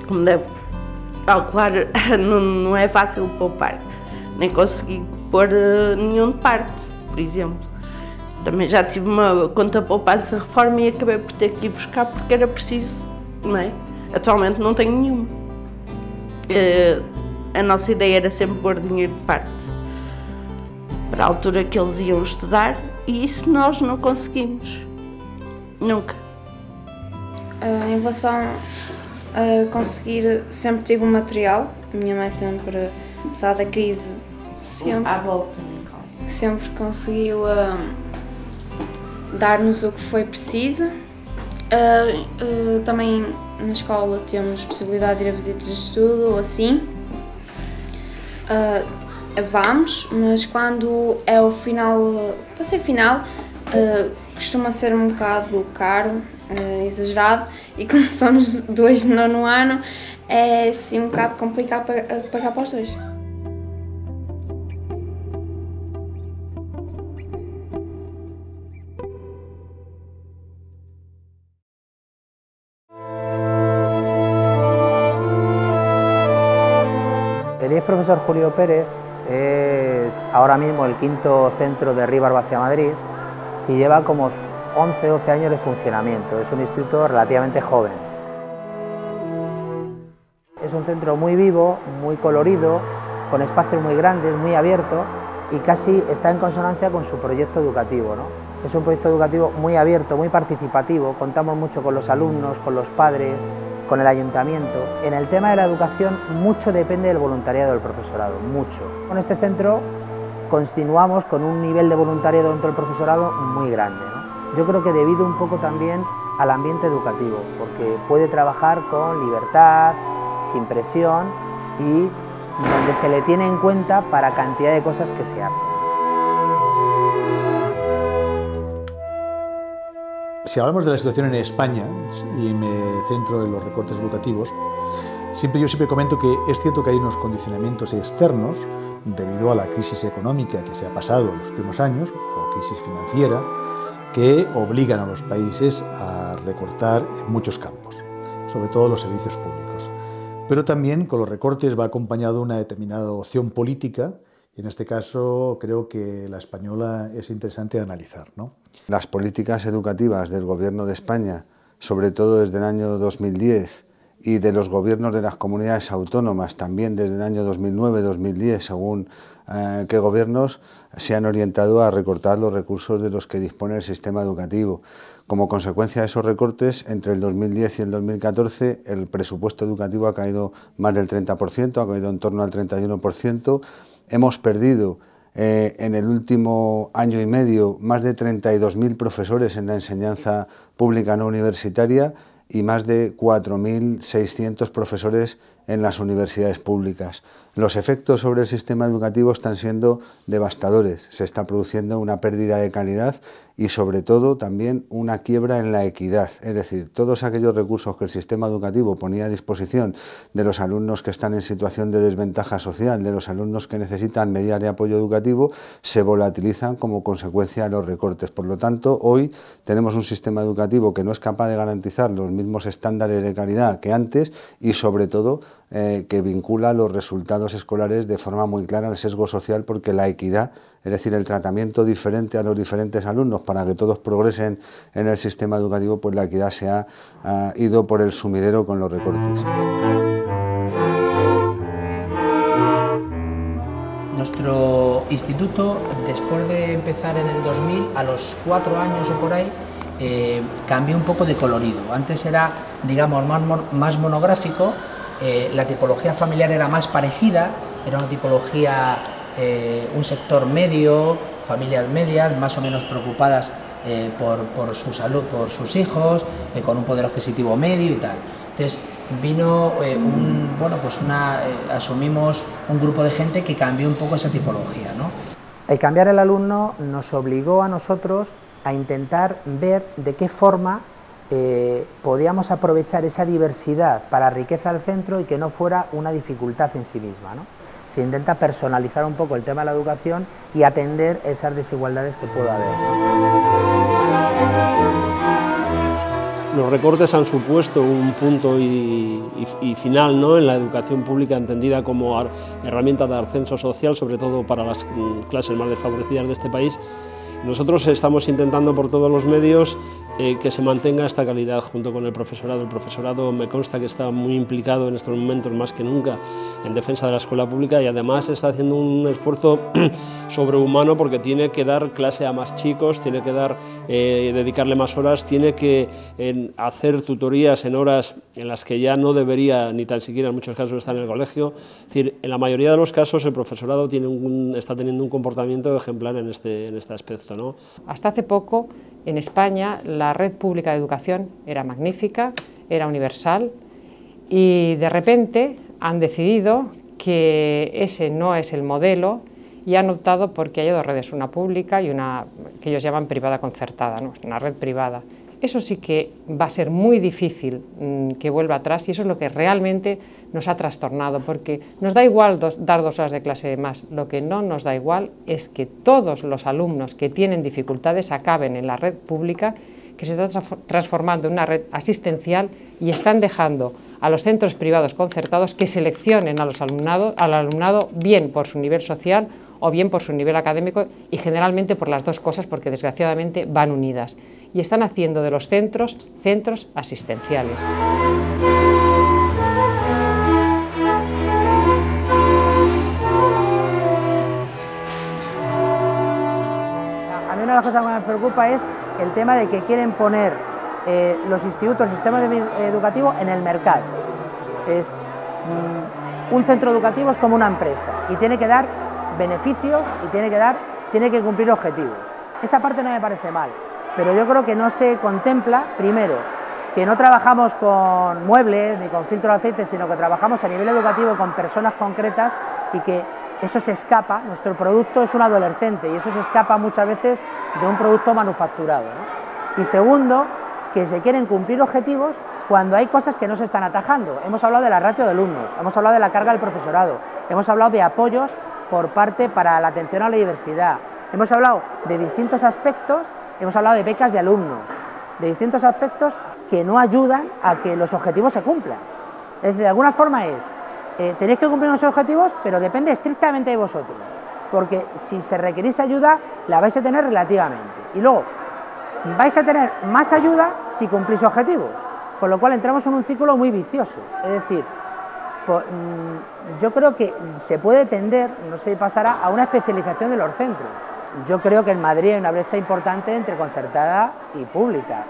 Speaker 10: Como deve calcular, não é fácil poupar. Nem consegui pôr nenhum de parte, por exemplo. Também já tive uma conta poupança reforma e acabei por ter que ir buscar porque era preciso, não é? Atualmente não tenho nenhuma. A nossa ideia era sempre pôr dinheiro de parte para a altura que eles iam estudar e isso nós não conseguimos. Nunca.
Speaker 11: Em relação a conseguir, sempre tive um material. A minha mãe sempre, apesar da crise, sempre,
Speaker 10: à volta,
Speaker 11: sempre conseguiu dar-nos o que foi preciso. Também na escola temos possibilidade de ir a visitas de estudo ou assim. Vamos, mas quando é o final, para ser final, costuma ser um bocado caro, exagerado, e como somos 2 no 9º ano, é sim um bocado complicado pagar para os 2.
Speaker 14: El IES Profesor Julio Pérez es ahora mismo el 5º centro de Río Barba hacia Madrid y lleva como 11-12 años de funcionamiento. Es un instituto relativamente joven. Es un centro muy vivo, muy colorido, con espacios muy grandes, muy abiertos y casi está en consonancia con su proyecto educativo, ¿no? Es un proyecto educativo muy abierto, muy participativo, contamos mucho con los alumnos, con los padres, con el ayuntamiento. En el tema de la educación mucho depende del voluntariado del profesorado, mucho. Con este centro continuamos con un nivel de voluntariado dentro del profesorado muy grande, ¿no? Yo creo que debido un poco también al ambiente educativo, porque puede trabajar con libertad, sin presión y donde se le tiene en cuenta para cantidad de cosas que se hacen.
Speaker 15: Si hablamos de la situación en España, y me centro en los recortes educativos, yo siempre comento que es cierto que hay unos condicionamientos externos debido a la crisis económica que se ha pasado en los últimos años, o crisis financiera, que obligan a los países a recortar en muchos campos, sobre todo los servicios públicos. Pero también con los recortes va acompañado una determinada opción política, y en este caso creo que la española es interesante analizar, ¿no?
Speaker 2: Las políticas educativas del Gobierno de España, sobre todo desde el año 2010, y de los gobiernos de las comunidades autónomas también desde el año 2009-2010, según qué gobiernos, se han orientado a recortar los recursos de los que dispone el sistema educativo. Como consecuencia de esos recortes, entre el 2010 y el 2014, el presupuesto educativo ha caído más del 30%, ha caído en torno al 31%. Hemos perdido en el último año y medio más de 32.000 profesores en la enseñanza pública no universitaria y más de 4.600 profesores en las universidades públicas. Los efectos sobre el sistema educativo están siendo devastadores. Se está produciendo una pérdida de calidad y sobre todo también una quiebra en la equidad. Es decir, todos aquellos recursos que el sistema educativo ponía a disposición de los alumnos que están en situación de desventaja social, de los alumnos que necesitan medidas de apoyo educativo, se volatilizan como consecuencia de los recortes. Por lo tanto, hoy tenemos un sistema educativo que no es capaz de garantizar los mismos estándares de calidad que antes y sobre todo que vincula los resultados escolares de forma muy clara al sesgo social, porque la equidad, es decir, el tratamiento diferente a los diferentes alumnos para que todos progresen en el sistema educativo, pues la equidad se ha ido por el sumidero con los recortes.
Speaker 14: Nuestro instituto, después de empezar en el 2000, a los 4 años o por ahí, cambió un poco de colorido. Antes era, digamos, más monográfico, la tipología familiar era más parecida, era una tipología, un sector medio, familias medias, más o menos preocupadas por su salud, por sus hijos, con un poder adquisitivo medio y tal. Entonces vino asumimos un grupo de gente que cambió un poco esa tipología, ¿no? El cambiar el alumno nos obligó a nosotros a intentar ver de qué forma podíamos aprovechar esa diversidad para riqueza del centro y que no fuera una dificultad en sí misma, ¿no? Se intenta personalizar un poco el tema de la educación y atender esas desigualdades que pueda haber.
Speaker 16: Los recortes han supuesto un punto y final, ¿no?, en la educación pública entendida como herramienta de ascenso social, sobre todo para las clases más desfavorecidas de este país. Nosotros estamos intentando por todos los medios que se mantenga esta calidad junto con el profesorado. El profesorado me consta que está muy implicado en estos momentos más que nunca en defensa de la escuela pública y además está haciendo un esfuerzo sobrehumano porque tiene que dar clase a más chicos, tiene que dedicarle más horas, tiene que hacer tutorías en horas en las que ya no debería ni tan siquiera en muchos casos estar en el colegio. Es decir, en la mayoría de los casos el profesorado está teniendo un comportamiento ejemplar en este aspecto, ¿no?
Speaker 17: Hasta hace poco en España la red pública de educación era magnífica, era universal y de repente han decidido que ese no es el modelo y han optado porque hay dos redes, una pública y una que ellos llaman privada concertada, ¿no? Una red privada. Eso sí que va a ser muy difícil que vuelva atrás y eso es lo que realmente nos ha trastornado, porque nos da igual dar 2 horas de clase más, lo que no nos da igual es que todos los alumnos que tienen dificultades acaben en la red pública, que se está transformando en una red asistencial y están dejando a los centros privados concertados que seleccionen al alumnado bien por su nivel social o bien por su nivel académico y generalmente por las dos cosas porque desgraciadamente van unidas y están haciendo de los centros asistenciales.
Speaker 14: una de las cosas que me preocupa es el tema de que quieren poner los institutos, el sistema educativo en el mercado. Un centro educativo es como una empresa y tiene que dar beneficios y tiene que cumplir objetivos. Esa parte no me parece mal, pero yo creo que no se contempla, primero, que no trabajamos con muebles ni con filtro de aceite, sino que trabajamos a nivel educativo con personas concretas y que eso se escapa, nuestro producto es un adolescente y eso se escapa muchas veces de un producto manufacturado, ¿no? Y segundo, que se quieren cumplir objetivos cuando hay cosas que no se están atajando. Hemos hablado de la ratio de alumnos, hemos hablado de la carga del profesorado, hemos hablado de apoyos por parte para la atención a la diversidad, hemos hablado de distintos aspectos, hemos hablado de becas de alumnos, de distintos aspectos que no ayudan a que los objetivos se cumplan. Es decir, de alguna forma tenéis que cumplir unos objetivos, pero depende estrictamente de vosotros, porque si se requerís ayuda, la vais a tener relativamente. Y luego, vais a tener más ayuda si cumplís objetivos, con lo cual entramos en un círculo muy vicioso. Es decir, yo creo que se puede tender, no sé si pasará, a una especialización de los centros. Yo creo que en Madrid hay una brecha importante entre concertada y pública.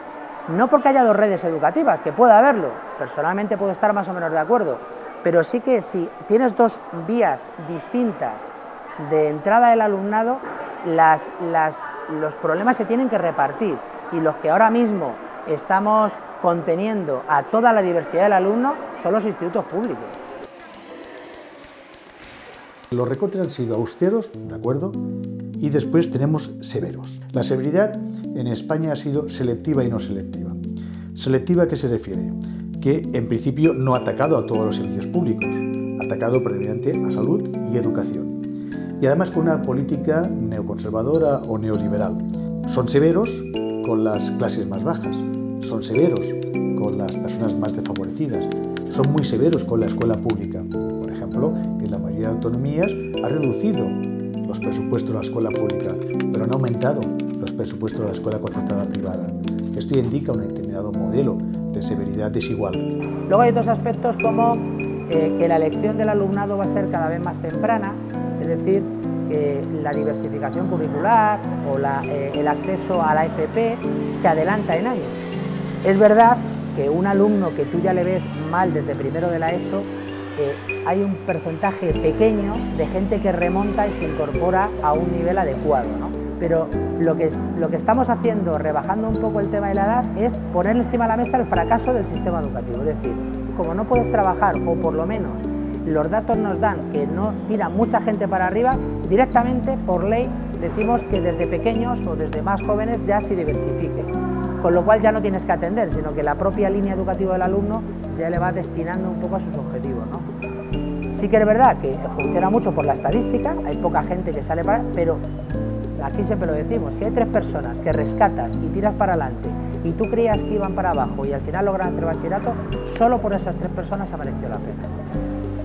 Speaker 14: No porque haya dos redes educativas, que pueda haberlo, personalmente puedo estar más o menos de acuerdo, pero sí que si tienes dos vías distintas de entrada del alumnado, los problemas se tienen que repartir y los que ahora mismo estamos conteniendo a toda la diversidad del alumno son los institutos públicos.
Speaker 15: Los recortes han sido austeros, ¿de acuerdo? Y después tenemos severos. La severidad en España ha sido selectiva y no selectiva. ¿Selectiva a qué se refiere? Que en principio no ha atacado a todos los servicios públicos, ha atacado predominantemente a salud y educación. Y además con una política neoconservadora o neoliberal. Son severos con las clases más bajas, son severos con las personas más desfavorecidas, son muy severos con la escuela pública. Por ejemplo, en la mayoría de autonomías ha reducido los presupuestos de la escuela pública, pero han aumentado los presupuestos de la escuela concertada privada. Esto indica un determinado modelo de severidad desigual.
Speaker 14: Luego hay otros aspectos como que la elección del alumnado va a ser cada vez más temprana, es decir, que la diversificación curricular o el acceso a la FP se adelanta en años. Es verdad que un alumno que tú ya le ves mal desde primero de la ESO, hay un porcentaje pequeño de gente que remonta y se incorpora a un nivel adecuado, ¿no? Pero lo que estamos haciendo, rebajando un poco el tema de la edad, es poner encima de la mesa el fracaso del sistema educativo. Es decir, como no puedes trabajar, o por lo menos los datos nos dan que no tira mucha gente para arriba, directamente, por ley, decimos que desde pequeños o desde más jóvenes ya se diversifique. Con lo cual ya no tienes que atender, sino que la propia línea educativa del alumno ya le va destinando un poco a sus objetivos, ¿no? Sí que es verdad que funciona mucho por la estadística, hay poca gente que sale para... pero aquí siempre lo decimos, si hay 3 personas que rescatas y tiras para adelante y tú creías que iban para abajo y al final logran hacer bachillerato, solo por esas 3 personas ha merecido la pena.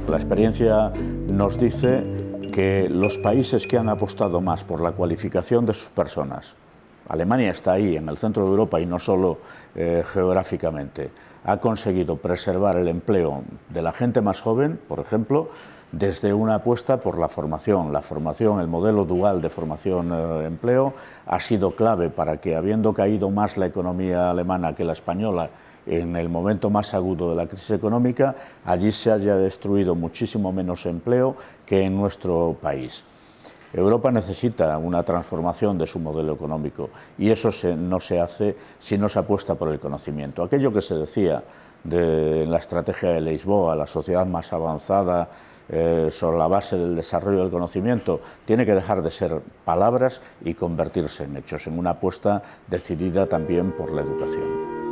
Speaker 18: La experiencia nos dice que los países que han apostado más por la cualificación de sus personas, Alemania está ahí, en el centro de Europa y no solo geográficamente, ha conseguido preservar el empleo de la gente más joven, por ejemplo, desde una apuesta por la formación, el modelo dual de formación-empleo ha sido clave para que, habiendo caído más la economía alemana que la española en el momento más agudo de la crisis económica, allí se haya destruido muchísimo menos empleo que en nuestro país. Europa necesita una transformación de su modelo económico y eso no se hace si no se apuesta por el conocimiento. Aquello que se decía en la estrategia de Lisboa, la sociedad más avanzada sobre la base del desarrollo del conocimiento, tiene que dejar de ser palabras y convertirse en hechos, en una apuesta decidida también por la educación.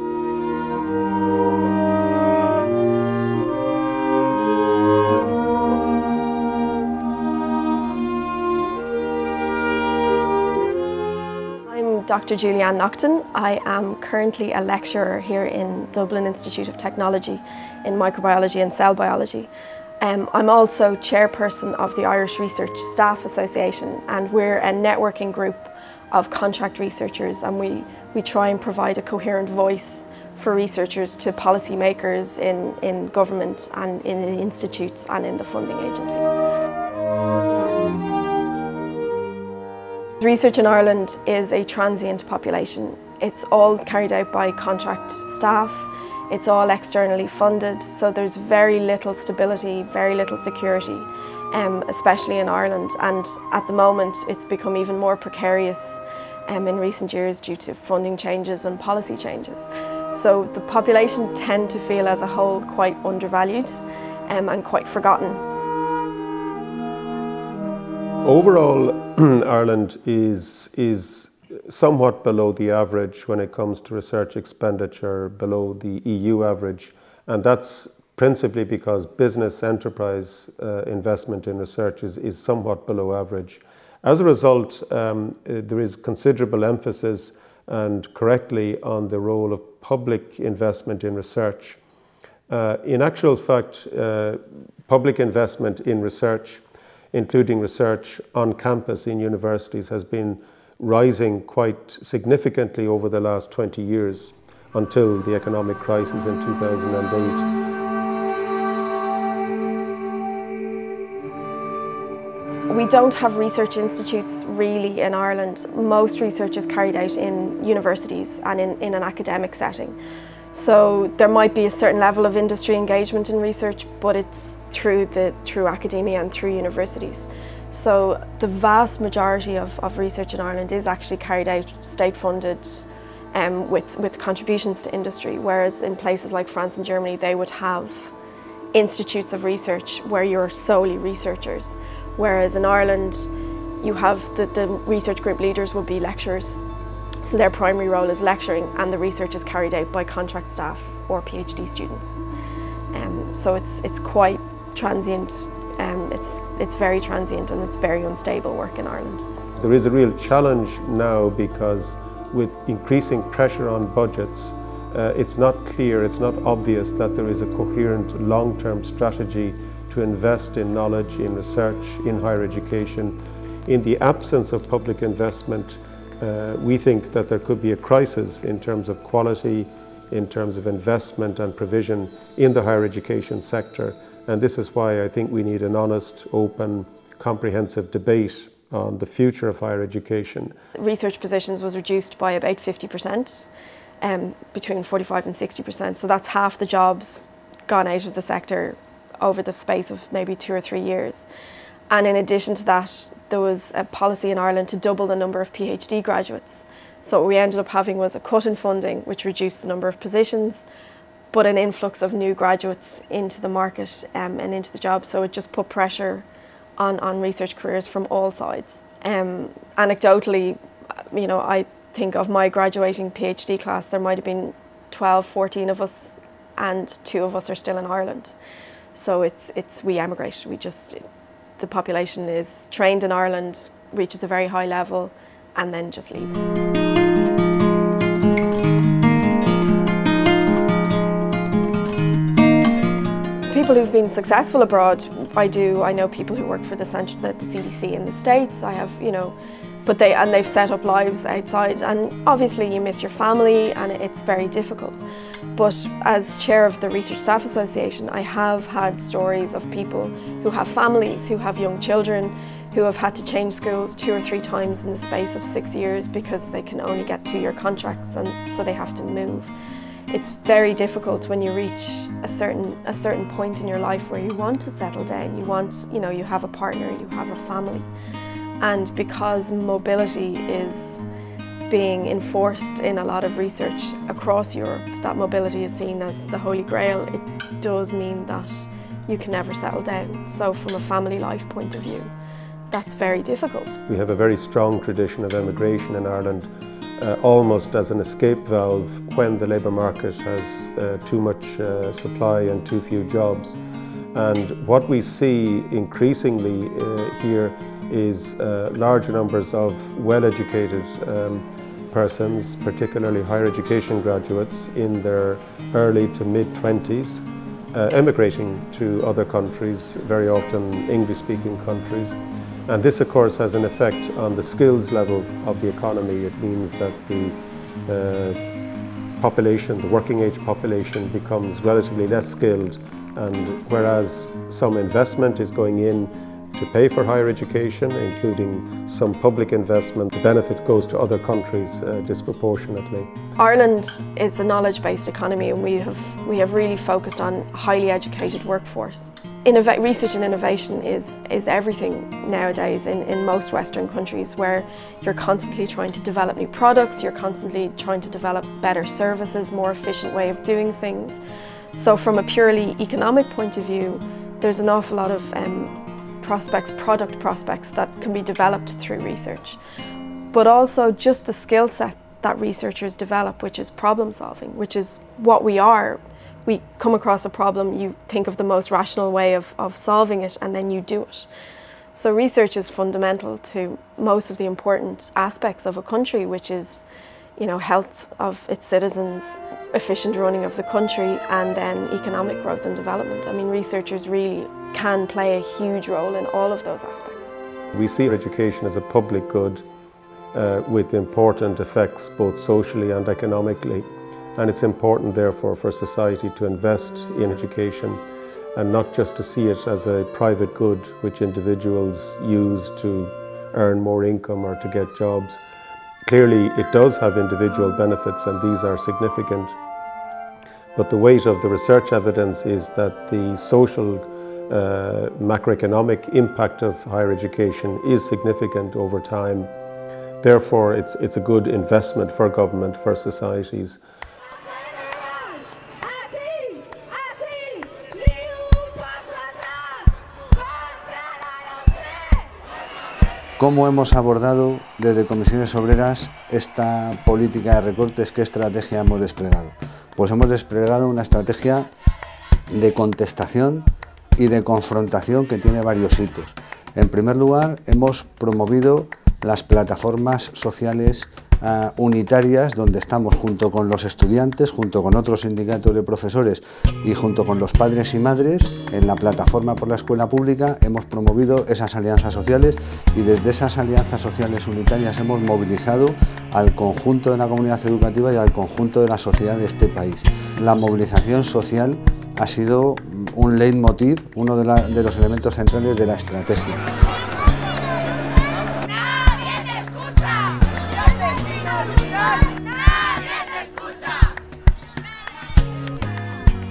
Speaker 19: Dr. Julianne Naughton. I am currently a lecturer here in Dublin Institute of Technology in microbiology and cell biology. I'm also chairperson of the Irish Research Staff Association, and we're a networking group of contract researchers, and we try and provide a coherent voice for researchers to policymakers in government and in the institutes and in the funding agencies. Research in Ireland is a transient population. It's all carried out by contract staff. It's all externally funded, so there's very little stability, very little security, especially in Ireland. And at the moment, it's become even more precarious in recent years due to funding changes and policy changes. So the population tend to feel as a whole quite undervalued and quite forgotten.
Speaker 20: Overall, Ireland is somewhat below the average when it comes to research expenditure, below the EU average, and that's principally because business enterprise investment in research is somewhat below average. As a result, there is considerable emphasis, and correctly, on the role of public investment in research. In actual fact, public investment in research, including research on campus in universities, has been rising quite significantly over the last 20 years until the economic crisis in 2008.
Speaker 19: We don't have research institutes really in Ireland. Most research is carried out in universities and in an academic setting. So there might be a certain level of industry engagement in research, but it's through academia and through universities. So the vast majority of research in Ireland is actually carried out state-funded with contributions to industry, whereas in places like France and Germany they would have institutes of research where you're solely researchers, whereas in Ireland you have the research group leaders will be lecturers. So their primary role is lecturing, and the research is carried out by contract staff or PhD students. So it's quite transient. It's very transient, and it's very unstable work in Ireland.
Speaker 20: There is a real challenge now because with increasing pressure on budgets, it's not clear, it's not obvious that there is a coherent long-term strategy to invest in knowledge, in research, in higher education. In the absence of public investment, we think that there could be a crisis in terms of quality, in terms of investment and provision in the higher education sector. And this is why I think we need an honest, open, comprehensive debate on the future of higher education.
Speaker 19: Research positions was reduced by about 50%, between 45 and 60%. So that's half the jobs gone out of the sector over the space of maybe 2 or 3 years. And in addition to that, there was a policy in Ireland to double the number of PhD graduates. So what we ended up having was a cut in funding, which reduced the number of positions, but an influx of new graduates into the market and into the job. So it just put pressure on research careers from all sides. Anecdotally, you know, I think of my graduating PhD class, there might have been 12, 14 of us, and 2 of us are still in Ireland. So we emigrate. The population is trained in Ireland, reaches a very high level, and then just leaves. People who've been successful abroad, I know people who work for the CDC in the States. I have, you know, but they've set up lives outside, and obviously you miss your family and it's very difficult. But as chair of the Research Staff Association, I have had stories of people who have families, who have young children, who have had to change schools 2 or 3 times in the space of 6 years because they can only get 2-year contracts, and so they have to move. It's very difficult when you reach a certain point in your life where you want to settle down. You know, you have a partner, you have a family, and because mobility is being enforced in a lot of research across Europe, that mobility is seen as the Holy Grail. It does mean that you can never settle down. So from a family life point of view, that's very difficult.
Speaker 20: We have a very strong tradition of emigration in Ireland, almost as an escape valve when the labour market has too much supply and too few jobs. And what we see increasingly here is larger numbers of well-educated persons, particularly higher education graduates in their early to mid-20s, emigrating to other countries, very often English-speaking countries. And this, of course, has an effect on the skills level of the economy. It means that the population, the working age population, becomes relatively less skilled, and whereas some investment is going in, to pay for higher education, including some public investment. The benefit goes to other countries disproportionately.
Speaker 19: Ireland is a knowledge-based economy, and we have really focused on a highly educated workforce. Research and innovation is everything nowadays in most Western countries, where you're constantly trying to develop new products, you're constantly trying to develop better services, more efficient way of doing things. So from a purely economic point of view, there's an awful lot of product prospects that can be developed through research. But also just the skill set that researchers develop, which is problem solving, which is what we are. We come across a problem, you think of the most rational way of solving it, and then you do it. So research is fundamental to most of the important aspects of a country, which is, you know, health of its citizens, efficient running of the country, and then economic growth and development. I mean, researchers really can play a huge role in all of those aspects.
Speaker 20: We see education as a public good with important effects both socially and economically. And it's important, therefore, for society to invest in education and not just to see it as a private good which individuals use to earn more income or to get jobs. Clearly, it does have individual benefits, and these are significant. But the weight of the research evidence is that the social macroeconomic impact of higher education is significant over time. Therefore, it's a good investment for government, for societies.
Speaker 2: ¿Cómo hemos abordado desde Comisiones Obreras esta política de recortes? ¿Qué estrategia hemos desplegado? Pues hemos desplegado una estrategia de contestación y de confrontación que tiene varios hitos. En primer lugar, hemos promovido las plataformas sociales unitarias, donde estamos junto con los estudiantes, junto con otros sindicatos de profesores y junto con los padres y madres. En la plataforma por la escuela pública hemos promovido esas alianzas sociales, y desde esas alianzas sociales unitarias hemos movilizado al conjunto de la comunidad educativa y al conjunto de la sociedad de este país. La movilización social ha sido un leitmotiv, uno de los elementos centrales de la estrategia.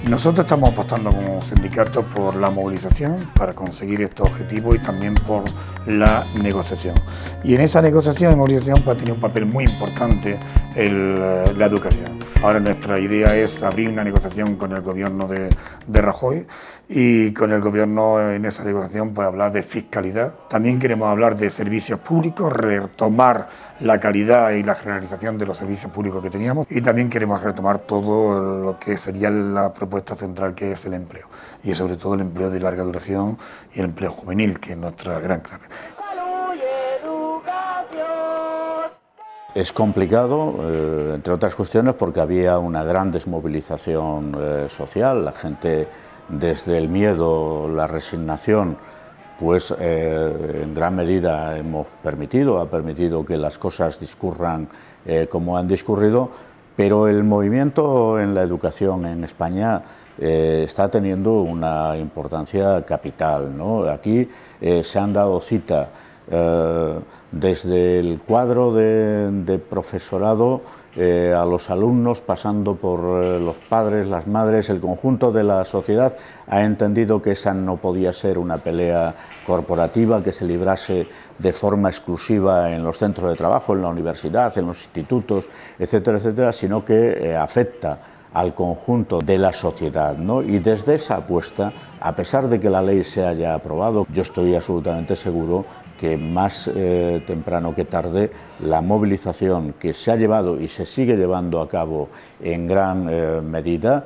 Speaker 21: Nosotros estamos apostando como sindicato por la movilización para conseguir estos objetivos y también por la negociación. Y en esa negociación y movilización va a tener un papel muy importante la educación. Ahora nuestra idea es abrir una negociación con el gobierno de Rajoy, y con el gobierno en esa negociación pues hablar de fiscalidad. También queremos hablar de servicios públicos, retomar la calidad y la generalización de los servicios públicos que teníamos, y también queremos retomar todo lo que sería la propuesta central, que es el empleo, y sobre todo el empleo de larga duración y el empleo juvenil, que es nuestra gran clave.
Speaker 18: Es complicado, entre otras cuestiones, porque había una gran desmovilización social. La gente, desde el miedo, la resignación, pues en gran medida ha permitido que las cosas discurran como han discurrido, pero el movimiento en la educación en España está teniendo una importancia capital, ¿no? Aquí se han dado cita desde el cuadro de profesorado a los alumnos, pasando por los padres, las madres. El conjunto de la sociedad ha entendido que esa no podía ser una pelea corporativa que se librase de forma exclusiva en los centros de trabajo, en la universidad, en los institutos, etcétera, etcétera, sino que afecta al conjunto de la sociedad, ¿no? Y desde esa apuesta, a pesar de que la ley se haya aprobado, yo estoy absolutamente seguro que más temprano que tarde la movilización que se ha llevado y se sigue llevando a cabo en gran medida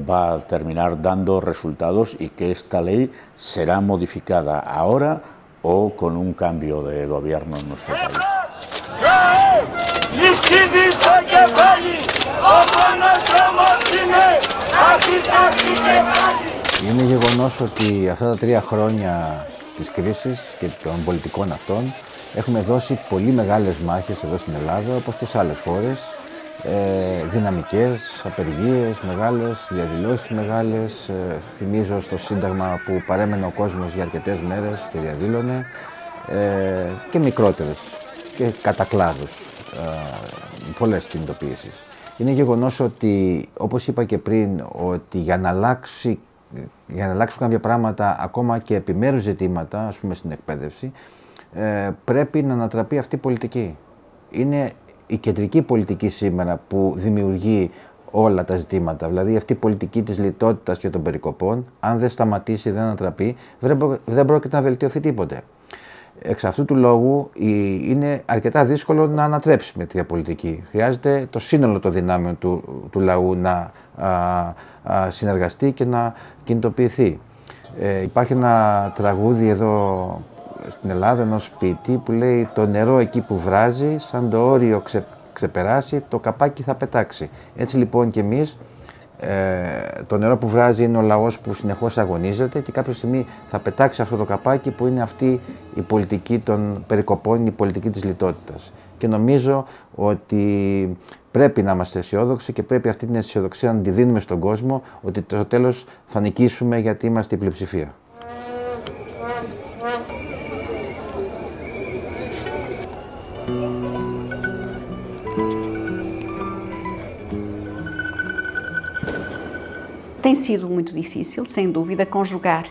Speaker 18: va a terminar dando resultados, y que esta ley será modificada ahora o con un cambio de gobierno en nuestro país.
Speaker 2: Είναι γεγονός ότι αυτά τα 3 χρόνια της κρίσης και των πολιτικών αυτών έχουμε δώσει πολύ μεγάλες μάχες εδώ στην Ελλάδα, όπως και σε άλλες χώρες, δυναμικές, απεργίες μεγάλες, διαδηλώσεις μεγάλες. Θυμίζω στο Σύνταγμα που παρέμενε ο κόσμος για αρκετές μέρες και διαδήλωνε, και μικρότερες και κατά κλάδους, πολλές κινητοποιήσεις. Είναι γεγονός ότι, όπως είπα και πριν, ότι για να αλλάξουν κάποια πράγματα, ακόμα και επιμέρους ζητήματα, ας πούμε στην εκπαίδευση, πρέπει να ανατραπεί αυτή η πολιτική. Είναι η κεντρική πολιτική σήμερα που δημιουργεί όλα τα ζητήματα. Δηλαδή αυτή η πολιτική της λιτότητας και των περικοπών, αν δεν σταματήσει, δεν ανατραπεί, δεν πρόκειται να βελτιωθεί τίποτε. Εξ αυτού του λόγου είναι αρκετά δύσκολο να ανατρέψει με τέτοια πολιτική. Χρειάζεται το σύνολο των δυνάμεων του λαού να συνεργαστεί και να κινητοποιηθεί. Υπάρχει ένα τραγούδι εδώ στην Ελλάδα ενός ποιητή που λέει «Το νερό εκεί που βράζει, σαν το όριο ξεπεράσει, το καπάκι θα πετάξει». Έτσι λοιπόν και εμείς, το νερό που βράζει είναι ο λαός που συνεχώς αγωνίζεται και κάποια στιγμή θα πετάξει αυτό το καπάκι που είναι αυτή η πολιτική των περικοπών, η πολιτική της λιτότητας. Και νομίζω ότι πρέπει να είμαστε αισιόδοξοι και πρέπει αυτή την αισιοδοξία να τη δίνουμε στον κόσμο, ότι στο τέλος θα νικήσουμε γιατί είμαστε η πλειοψηφία.
Speaker 1: Tem sido muito difícil, sem dúvida, conjugar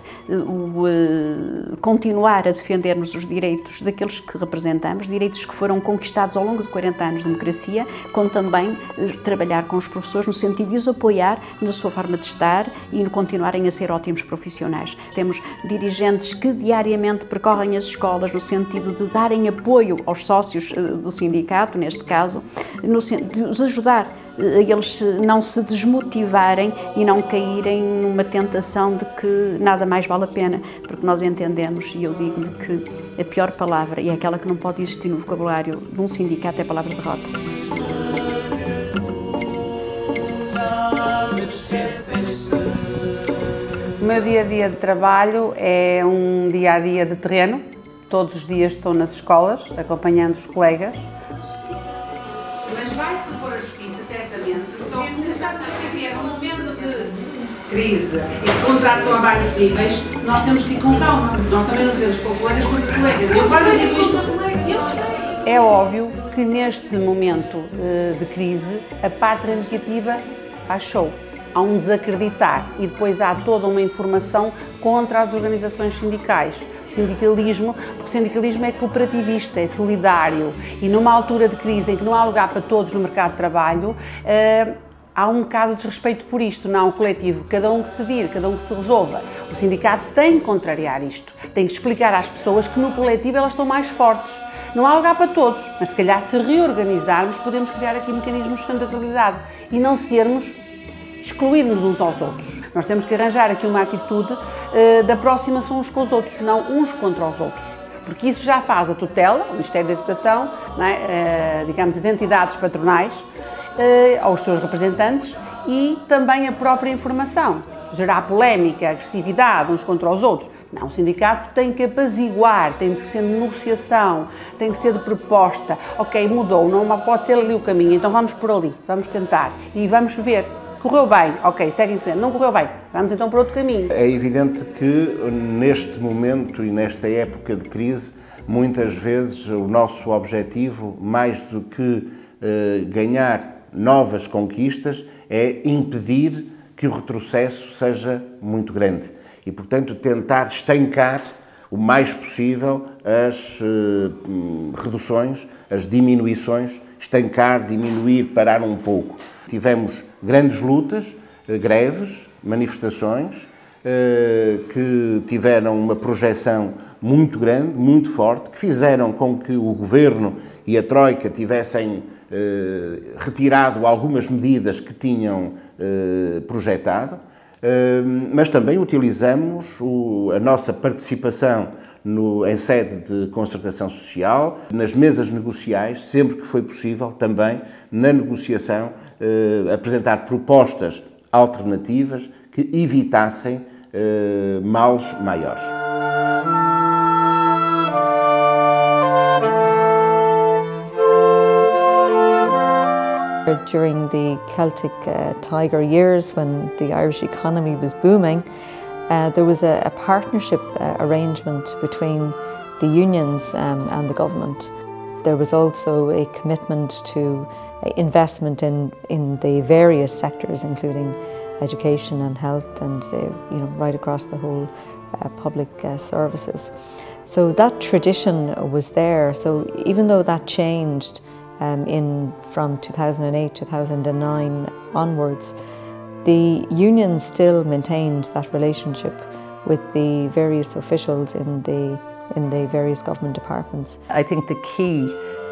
Speaker 1: continuar a defendermos os direitos daqueles que representamos, direitos que foram conquistados ao longo de 40 anos de democracia, como também trabalhar com os professores no sentido de os apoiar na sua forma de estar e no continuarem a ser ótimos profissionais. Temos dirigentes que diariamente percorrem as escolas no sentido de darem apoio aos sócios do sindicato, neste caso, no sentido de os ajudar a eles não se desmotivarem e não caírem numa tentação de que nada mais vale a pena, porque nós entendemos, e eu digo-lhe que a pior palavra, e é aquela que não pode existir no vocabulário de um sindicato, é a palavra derrota.
Speaker 22: O meu dia-a-dia de trabalho é um dia-a-dia de terreno. Todos os dias estou nas escolas, acompanhando os colegas.
Speaker 23: Mas vai-se pôr a justiça, certamente, só que está a ver um momento de crise e de contração a vários níveis, nós temos que ir com calma. Nós também não podemos pôr colegas contra colegas. Eu quando digo isto, eu sei.
Speaker 22: É óbvio que neste momento de crise a parte reivindicativa baixou. Há um desacreditar e depois há toda uma informação contra as organizações sindicais. Sindicalismo, porque o sindicalismo é cooperativista, é solidário e numa altura de crise em que não há lugar para todos no mercado de trabalho, há um bocado de desrespeito por isto, não há um coletivo, cada um que se vire, cada um que se resolva. O sindicato tem que contrariar isto, tem que explicar às pessoas que no coletivo elas estão mais fortes. Não há lugar para todos, mas se calhar se reorganizarmos podemos criar aqui mecanismos de sustentabilidade e não excluir-nos uns aos outros. Nós temos que arranjar aqui uma atitude de aproximação uns com os outros, não uns contra os outros. Porque isso já faz a tutela, o Ministério da Educação, não é? Digamos, as entidades patronais, aos seus representantes e também a própria informação. Gerar polémica, agressividade uns contra os outros. Não, o sindicato tem que apaziguar, tem que ser de negociação, tem que ser de proposta. Ok, mudou, não pode ser ali o caminho, então vamos por ali, vamos tentar e vamos ver. Correu bem, ok, segue em frente. Não correu bem, vamos então por outro caminho.
Speaker 24: É evidente que neste momento e nesta época de crise, muitas vezes o nosso objetivo, mais do que ganhar novas conquistas, é impedir que o retrocesso seja muito grande e, portanto, tentar estancar o mais possível as reduções, as diminuições, estancar, diminuir, parar um pouco. Tivemos grandes lutas, greves, manifestações, que tiveram uma projeção muito grande, muito forte, que fizeram com que o Governo e a Troika tivessem retirado algumas medidas que tinham projetado, mas também utilizamos a nossa participação em sede de concertação social, nas mesas negociais, sempre que foi possível, também na negociação, apresentar propostas alternativas que evitassem males maiores.
Speaker 3: during the Celtic Tiger years, when the Irish economy was booming, there was a partnership arrangement between the unions and the government. There was also a commitment to investment in the various sectors, including education and health, and right across the whole public services. So that tradition was there. So even though that changed from 2008, 2009 onwards, the union still maintained that relationship with the various officials in the various government departments.
Speaker 4: I think the key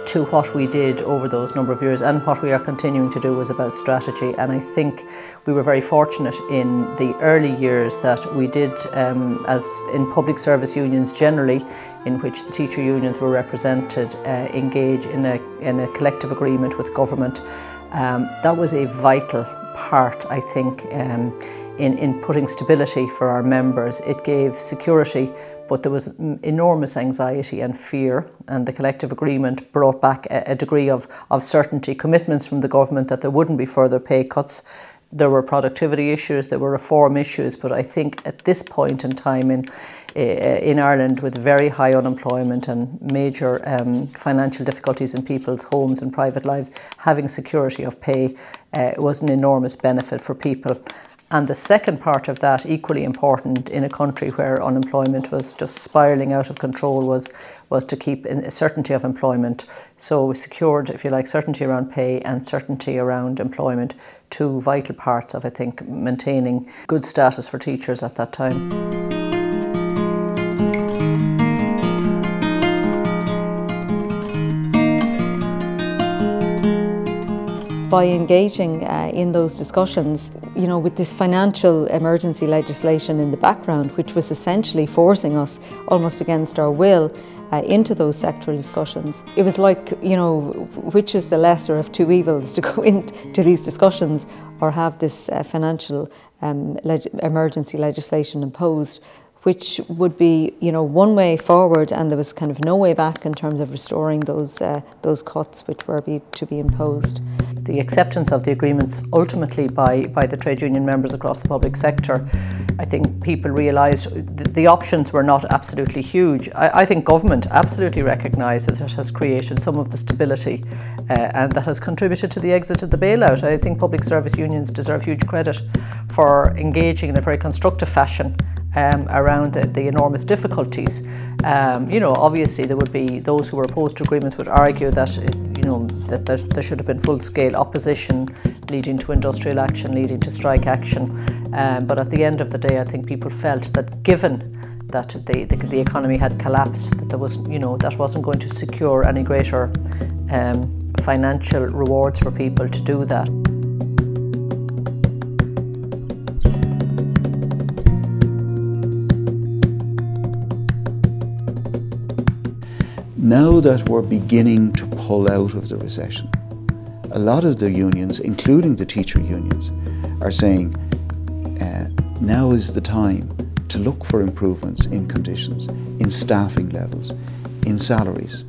Speaker 4: to what we did over those number of years and what we are continuing to do was about strategy, and I think we were very fortunate in the early years that we did, as in public service unions generally, in which the teacher unions were represented, engage in a collective agreement with government. That was a vital part, I think, in putting stability for our members. It gave security, but there was enormous anxiety and fear, and the collective agreement brought back a degree of certainty, commitments from the government that there wouldn't be further pay cuts. There were productivity issues, there were reform issues, but I think at this point in time in Ireland, with very high unemployment and major financial difficulties in people's homes and private lives, having security of pay was an enormous benefit for people. And the second part of that, equally important in a country where unemployment was just spiralling out of control, was to keep a certainty of employment. So we secured, if you like, certainty around pay and certainty around employment, two vital parts of, I think, maintaining good status for teachers at that time.
Speaker 3: By engaging in those discussions, with this financial emergency legislation in the background, which was essentially forcing us, almost against our will, into those sectoral discussions. It was like, which is the lesser of two evils, to go into these discussions or have this financial emergency legislation imposed, which would be, one way forward, and there was kind of no way back in terms of restoring those cuts which were to be imposed.
Speaker 4: The acceptance of the agreements ultimately by the trade union members across the public sector, I think people realised the options were not absolutely huge. I think government absolutely recognised that it has created some of the stability and that has contributed to the exit of the bailout. I think public service unions deserve huge credit for engaging in a very constructive fashion around the enormous difficulties. Obviously there would be those who were opposed to agreements would argue that that there should have been full-scale opposition leading to industrial action, leading to strike action. But at the end of the day, I think people felt that given that the economy had collapsed, that there was, that wasn't going to secure any greater financial rewards for people to do that.
Speaker 5: Now that we're beginning to pull out of the recession, a lot of the unions, including the teacher unions, are saying now is the time to look for improvements in conditions, in staffing levels, in salaries.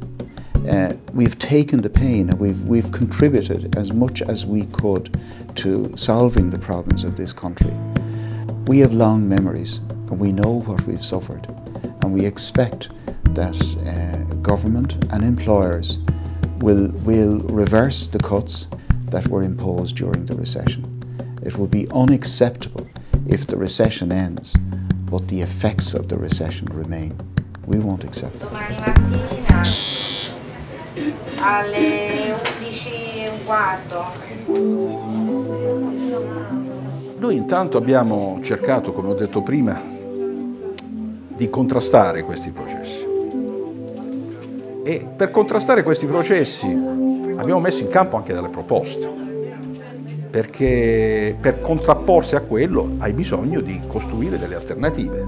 Speaker 5: We've taken the pain and we've contributed as much as we could to solving the problems of this country. We have long memories and we know what we've suffered, and we expect that government and employers will reverse the cuts that were imposed during the recession. It will be unacceptable if the recession ends, but the effects of the recession remain. We won't accept it.
Speaker 6: Domani mattina alle 11:15.
Speaker 7: Noi intanto abbiamo cercato, come ho detto prima, di contrastare questi processi. E per contrastare questi processi abbiamo messo in campo anche delle proposte, perché per contrapporsi a quello hai bisogno di costruire delle alternative.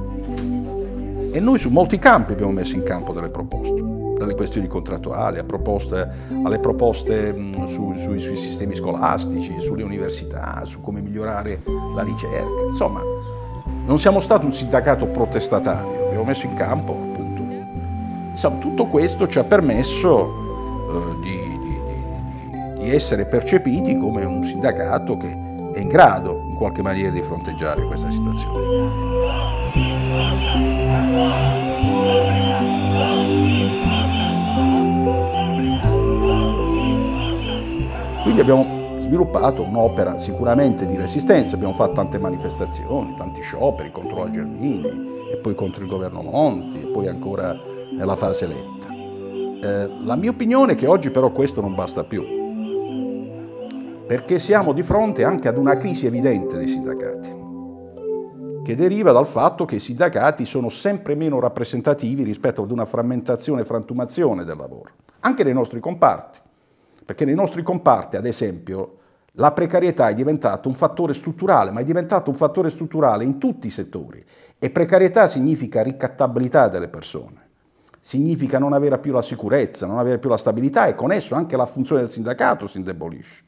Speaker 7: E noi su molti campi abbiamo messo in campo delle proposte, dalle questioni contrattuali alle proposte sui sistemi scolastici, sulle università, su come migliorare la ricerca. Insomma, non siamo stati un sindacato protestatario, abbiamo messo in campo appunto. Insomma, tutto questo ci ha permesso di di essere percepiti come un sindacato che è in grado in qualche maniera di fronteggiare questa situazione. Quindi abbiamo sviluppato un'opera sicuramente di resistenza, abbiamo fatto tante manifestazioni, tanti scioperi contro la Gelmini e poi contro il governo Monti e poi ancora nella fase Letta. La mia opinione è che oggi però questo non basta più, perché siamo di fronte anche ad una crisi evidente dei sindacati, che deriva dal fatto che i sindacati sono sempre meno rappresentativi rispetto ad una frammentazione e frantumazione del lavoro, anche nei nostri comparti. Perché nei nostri comparti, ad esempio, la precarietà è diventata un fattore strutturale, ma è diventato un fattore strutturale in tutti i settori. E precarietà significa ricattabilità delle persone, significa non avere più la sicurezza, non avere più la stabilità e con esso anche la funzione del sindacato si indebolisce.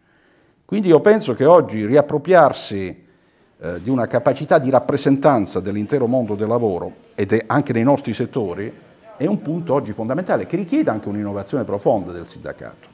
Speaker 7: Quindi io penso che oggi riappropriarsi di una capacità di rappresentanza dell'intero mondo del lavoro ed anche nei nostri settori è un punto oggi fondamentale che richiede anche un'innovazione profonda del sindacato.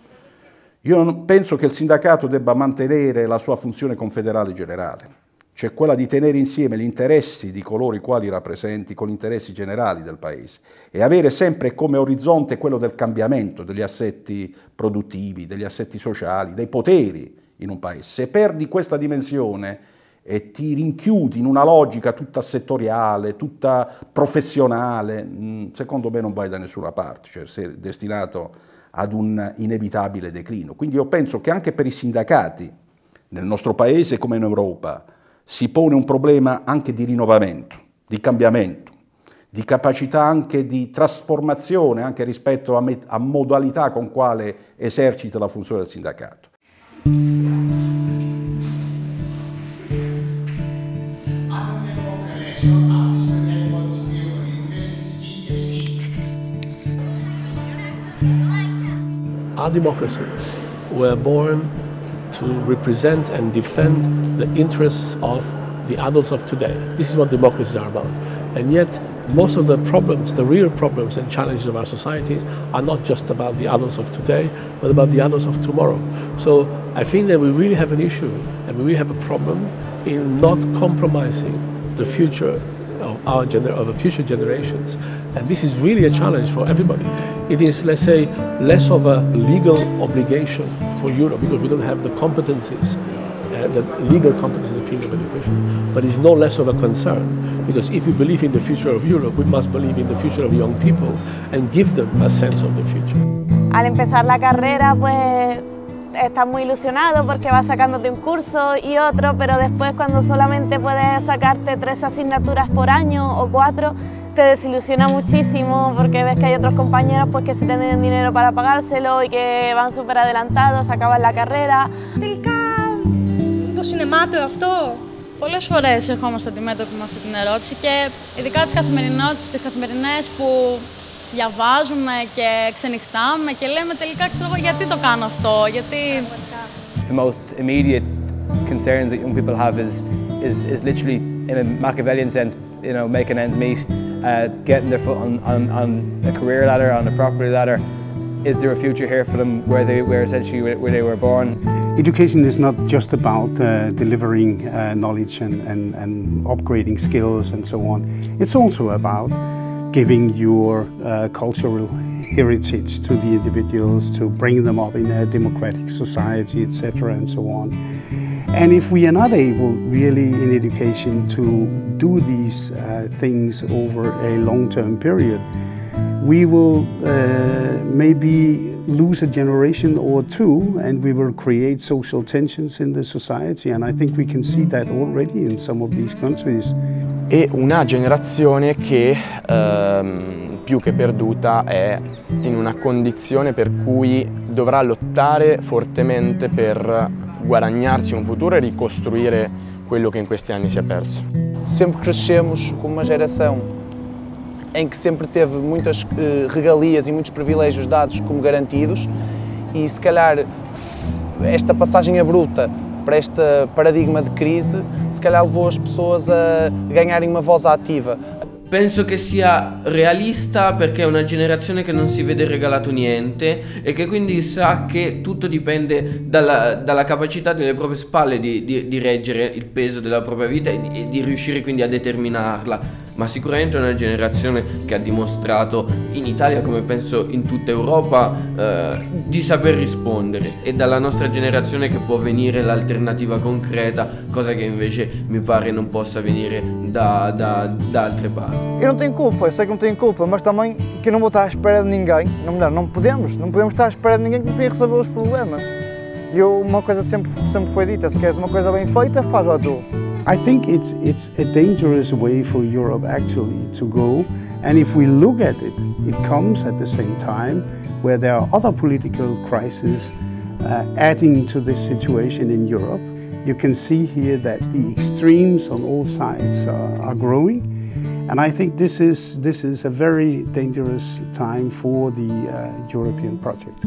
Speaker 7: Io penso che il sindacato debba mantenere la sua funzione confederale generale, cioè quella di tenere insieme gli interessi di coloro i quali rappresenti con gli interessi generali del Paese e avere sempre come orizzonte quello del cambiamento degli assetti produttivi, degli assetti sociali, dei poteri in un Paese. Se perdi questa dimensione e ti rinchiudi in una logica tutta settoriale, tutta professionale, secondo me non vai da nessuna parte, cioè sei destinato ad un inevitabile declino. Quindi io penso che anche per i sindacati, nel nostro Paese come in Europa, si pone un problema anche di rinnovamento, di cambiamento, di capacità anche di trasformazione anche rispetto a modalità con quale esercita la funzione del sindacato.
Speaker 8: Our democracies were born to represent and defend the interests of the adults of today. This is what democracies are about. And yet, most of the problems, the real problems and challenges of our societies are not just about the adults of today, but about the adults of tomorrow. So I think that we really have an issue and we really have a problem in not compromising the future of the future generations. And this is really a challenge for everybody. It is, let's say, less of a legal obligation for Europe because we don't have the competencies, the legal competencies in the field of education. But it's no less of a concern because if we believe in the future of Europe, we must believe in the future of young people and give them a sense of the future.
Speaker 9: Al empezar la carrera, pues estás muy ilusionado porque vas sacando de un curso y otro, pero después cuando solamente puedes sacarte 3 asignaturas por año o 4, te desilusiona muchísimo porque ves que hay otros compañeros pues, que se tienen dinero para pagárselo y que van súper adelantados, acaban la carrera.
Speaker 12: Τελικά, πώς είναι μάταιο αυτό?
Speaker 13: Πολλές φορές ερχόμαστε αντιμέτωποι με αυτή την ερώτηση και ειδικά τις καθημερινές που διαβάζουμε και ξενυχτάμε και λέμε τελικά ξέρω εγώ γιατί το κάνω αυτό, γιατί...
Speaker 25: The most immediate concerns that young people have is literally in a Machiavellian sense, you know, making ends meet, getting their foot on a career ladder, on a property ladder. Is there a future here for them where they were essentially where they were born?
Speaker 26: Education is not just about delivering knowledge and upgrading skills and so on. It's also about giving your cultural heritage to the individuals, to bring them up in a democratic society, etc. and so on. And if we are not able really in education to do these things over a long-term period, we will maybe lose a generation or two and we will create social tensions in the society, and I think we can see that already in some of these countries.
Speaker 27: E una generazione che più che perduta è in una condizione per cui dovrà lottare fortemente per guadagnarsi um futuro e ricostruire quello che in questi anni si è perso.
Speaker 28: Sempre crescemos com uma geração em que sempre teve muitas regalias e muitos privilégios dados como garantidos e se calhar esta passagem abrupta para este paradigma de crise se calhar levou as pessoas a ganharem uma voz ativa.
Speaker 10: penso che sia realista perché è una generazione che non si vede regalato niente e che quindi sa che tutto dipende dalla capacità delle proprie spalle di reggere il peso della propria vita e di riuscire quindi a determinarla. Ma sicuramente è una generazione che ha dimostrato in Italia, come penso in tutta Europa, di saper rispondere. È dalla nostra generazione che può venire l'alternativa concreta, cosa che invece mi pare não possa venire da altre parti.
Speaker 11: Eu não tenho culpa, eu sei que não tenho culpa, mas também que eu não vou estar à espera de ninguém. Não podemos estar à espera de ninguém que nos venha resolver os problemas. E uma coisa sempre foi dita, se queres uma coisa bem feita, faz-la tu.
Speaker 26: I think it's a dangerous way for Europe actually to go, and if we look at it, it comes at the same time where there are other political crises adding to this situation in Europe. You can see here that the extremes on all sides are growing, and I think this is a very dangerous time for the European project.